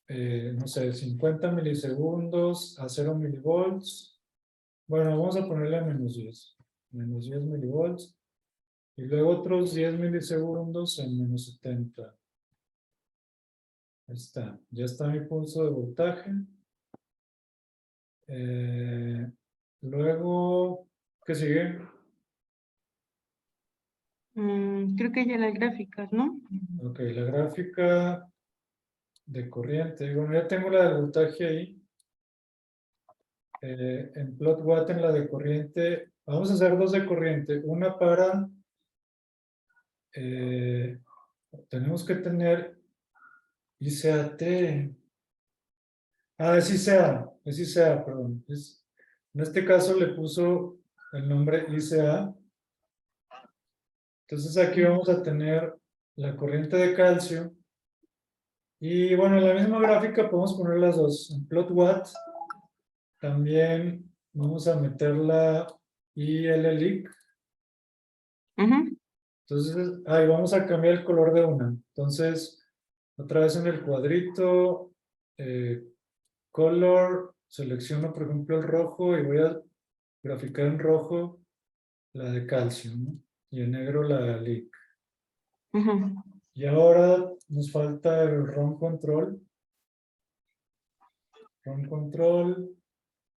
no sé, 50 milisegundos a 0 milivolts. Bueno, vamos a ponerle a -10. -10 milivolts. Y luego otros 10 milisegundos en -70. Ahí está. Ya está mi pulso de voltaje. Luego, ¿qué sigue? Creo que ya las gráficas, ¿no? Ok, la gráfica de corriente. Bueno, ya tengo la del voltaje ahí. En plot watt en la de corriente. Vamos a hacer dos de corriente. Una para... tenemos que tener ICAT. Es ICA. Es ICA, perdón. En este caso le puso el nombre ICA. Entonces aquí vamos a tener la corriente de calcio. Y bueno, en la misma gráfica podemos poner las dos. En plot watt también vamos a meter la ILLIC. Ujú, Entonces, ahí vamos a cambiar el color de una. Entonces, otra vez en el cuadrito, color, selecciono por ejemplo el rojo y voy a graficar en rojo la de calcio, ¿no? Y en negro la LIC. ujú. Y ahora nos falta el ROM control. ROM control,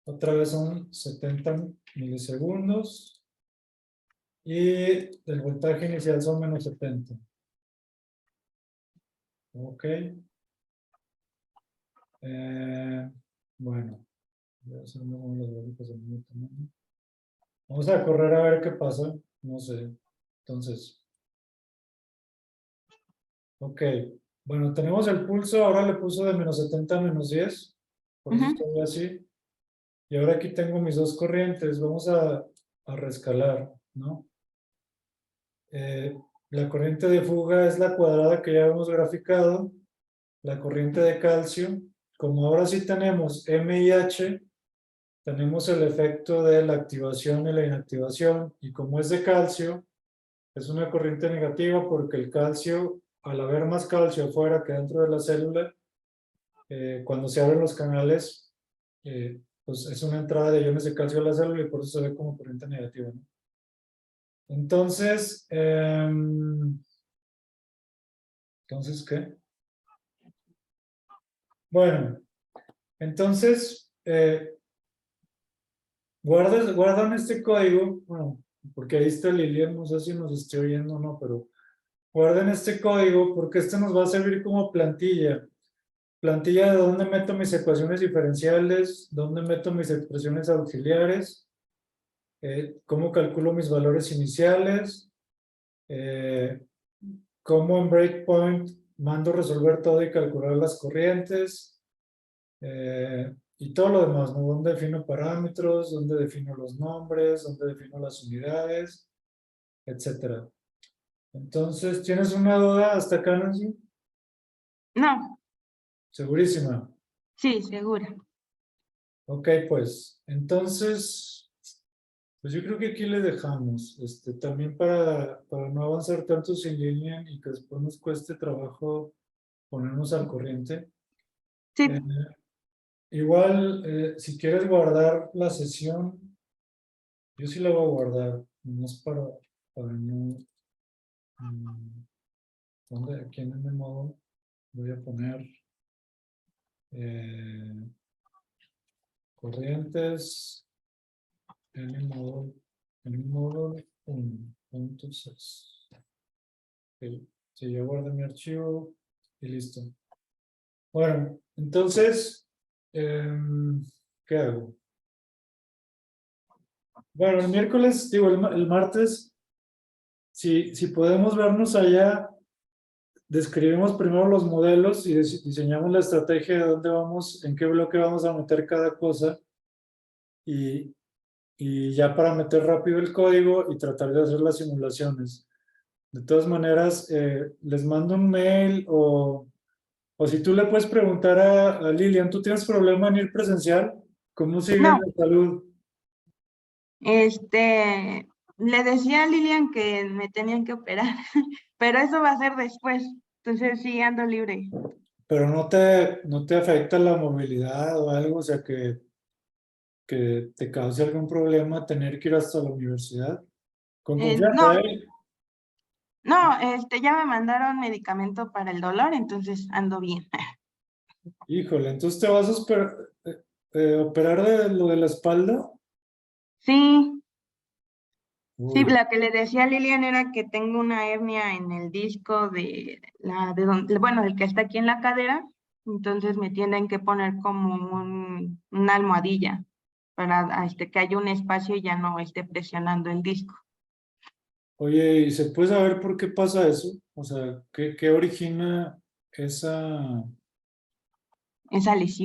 otra vez son 70 milisegundos. Y el voltaje inicial son -70. Ok. Bueno, voy a hacer las gráficas de mismo tamaño. Vamos a correr a ver qué pasa. No sé. Entonces, ok. Bueno, tenemos el pulso. Ahora le puso de -70 a -10. Por eso Ujú, estoy así. Y ahora aquí tengo mis dos corrientes. Vamos a reescalar, ¿no? La corriente de fuga es la cuadrada que ya hemos graficado. La corriente de calcio. Como ahora sí tenemos M y H, tenemos el efecto de la activación y la inactivación. Y como es de calcio, es una corriente negativa porque el calcio, al haber más calcio afuera que dentro de la célula, cuando se abren los canales, pues es una entrada de iones de calcio a la célula y por eso se ve como corriente negativa, ¿no? Entonces, ¿qué? Bueno, entonces, guardan este código, bueno, porque ahí está Lilian, no sé si nos estoy oyendo o no, pero guarden este código porque este nos va a servir como plantilla. plantilla de dónde meto mis ecuaciones diferenciales, dónde meto mis expresiones auxiliares, cómo calculo mis valores iniciales, cómo en breakpoint mando resolver todo y calcular las corrientes, y todo lo demás, ¿no? Dónde defino parámetros, dónde defino los nombres, dónde defino las unidades, etcétera. Entonces, ¿tienes una duda hasta acá, Nancy? No, Segurísima. sí, segura. Ok, pues, entonces, pues yo creo que aquí le dejamos, también para no avanzar tanto sin línea y que después nos cueste trabajo ponernos al corriente. Sí, Igual, si quieres guardar la sesión, yo sí la voy a guardar, no es para no... ¿dónde? Aquí en el modo voy a poner corrientes en el modo 1.6. Ok, sí, ya guardo mi archivo y listo. Bueno, entonces, ¿qué hago? Bueno, el miércoles, digo, el martes, si podemos vernos allá, describimos primero los modelos y diseñamos la estrategia de dónde vamos, en qué bloque vamos a meter cada cosa y ya para meter rápido el código y tratar de hacer las simulaciones. De todas maneras, les mando un mail o si tú le puedes preguntar a Lilian, ¿tú tienes problema en ir presencial? ¿Cómo sigue no, la salud? le decía a Lilian que me tenían que operar, pero eso va a ser después, entonces sí ando libre. Pero no te afecta la movilidad o algo, o sea, que te cause algún problema tener que ir hasta la universidad. Con confianza, No, ¿eh? no, ya me mandaron medicamento para el dolor, entonces ando bien. Híjole, entonces te vas a operar de lo de la espalda. Sí, sí, Uy, la que le decía a Lilian era que tengo una hernia en el disco de donde, bueno, el que está aquí en la cadera, entonces me tienen que poner como una almohadilla para que haya un espacio y ya no esté presionando el disco. oye, ¿y se puede saber por qué pasa eso? O sea, ¿qué origina esa... Esa lesión.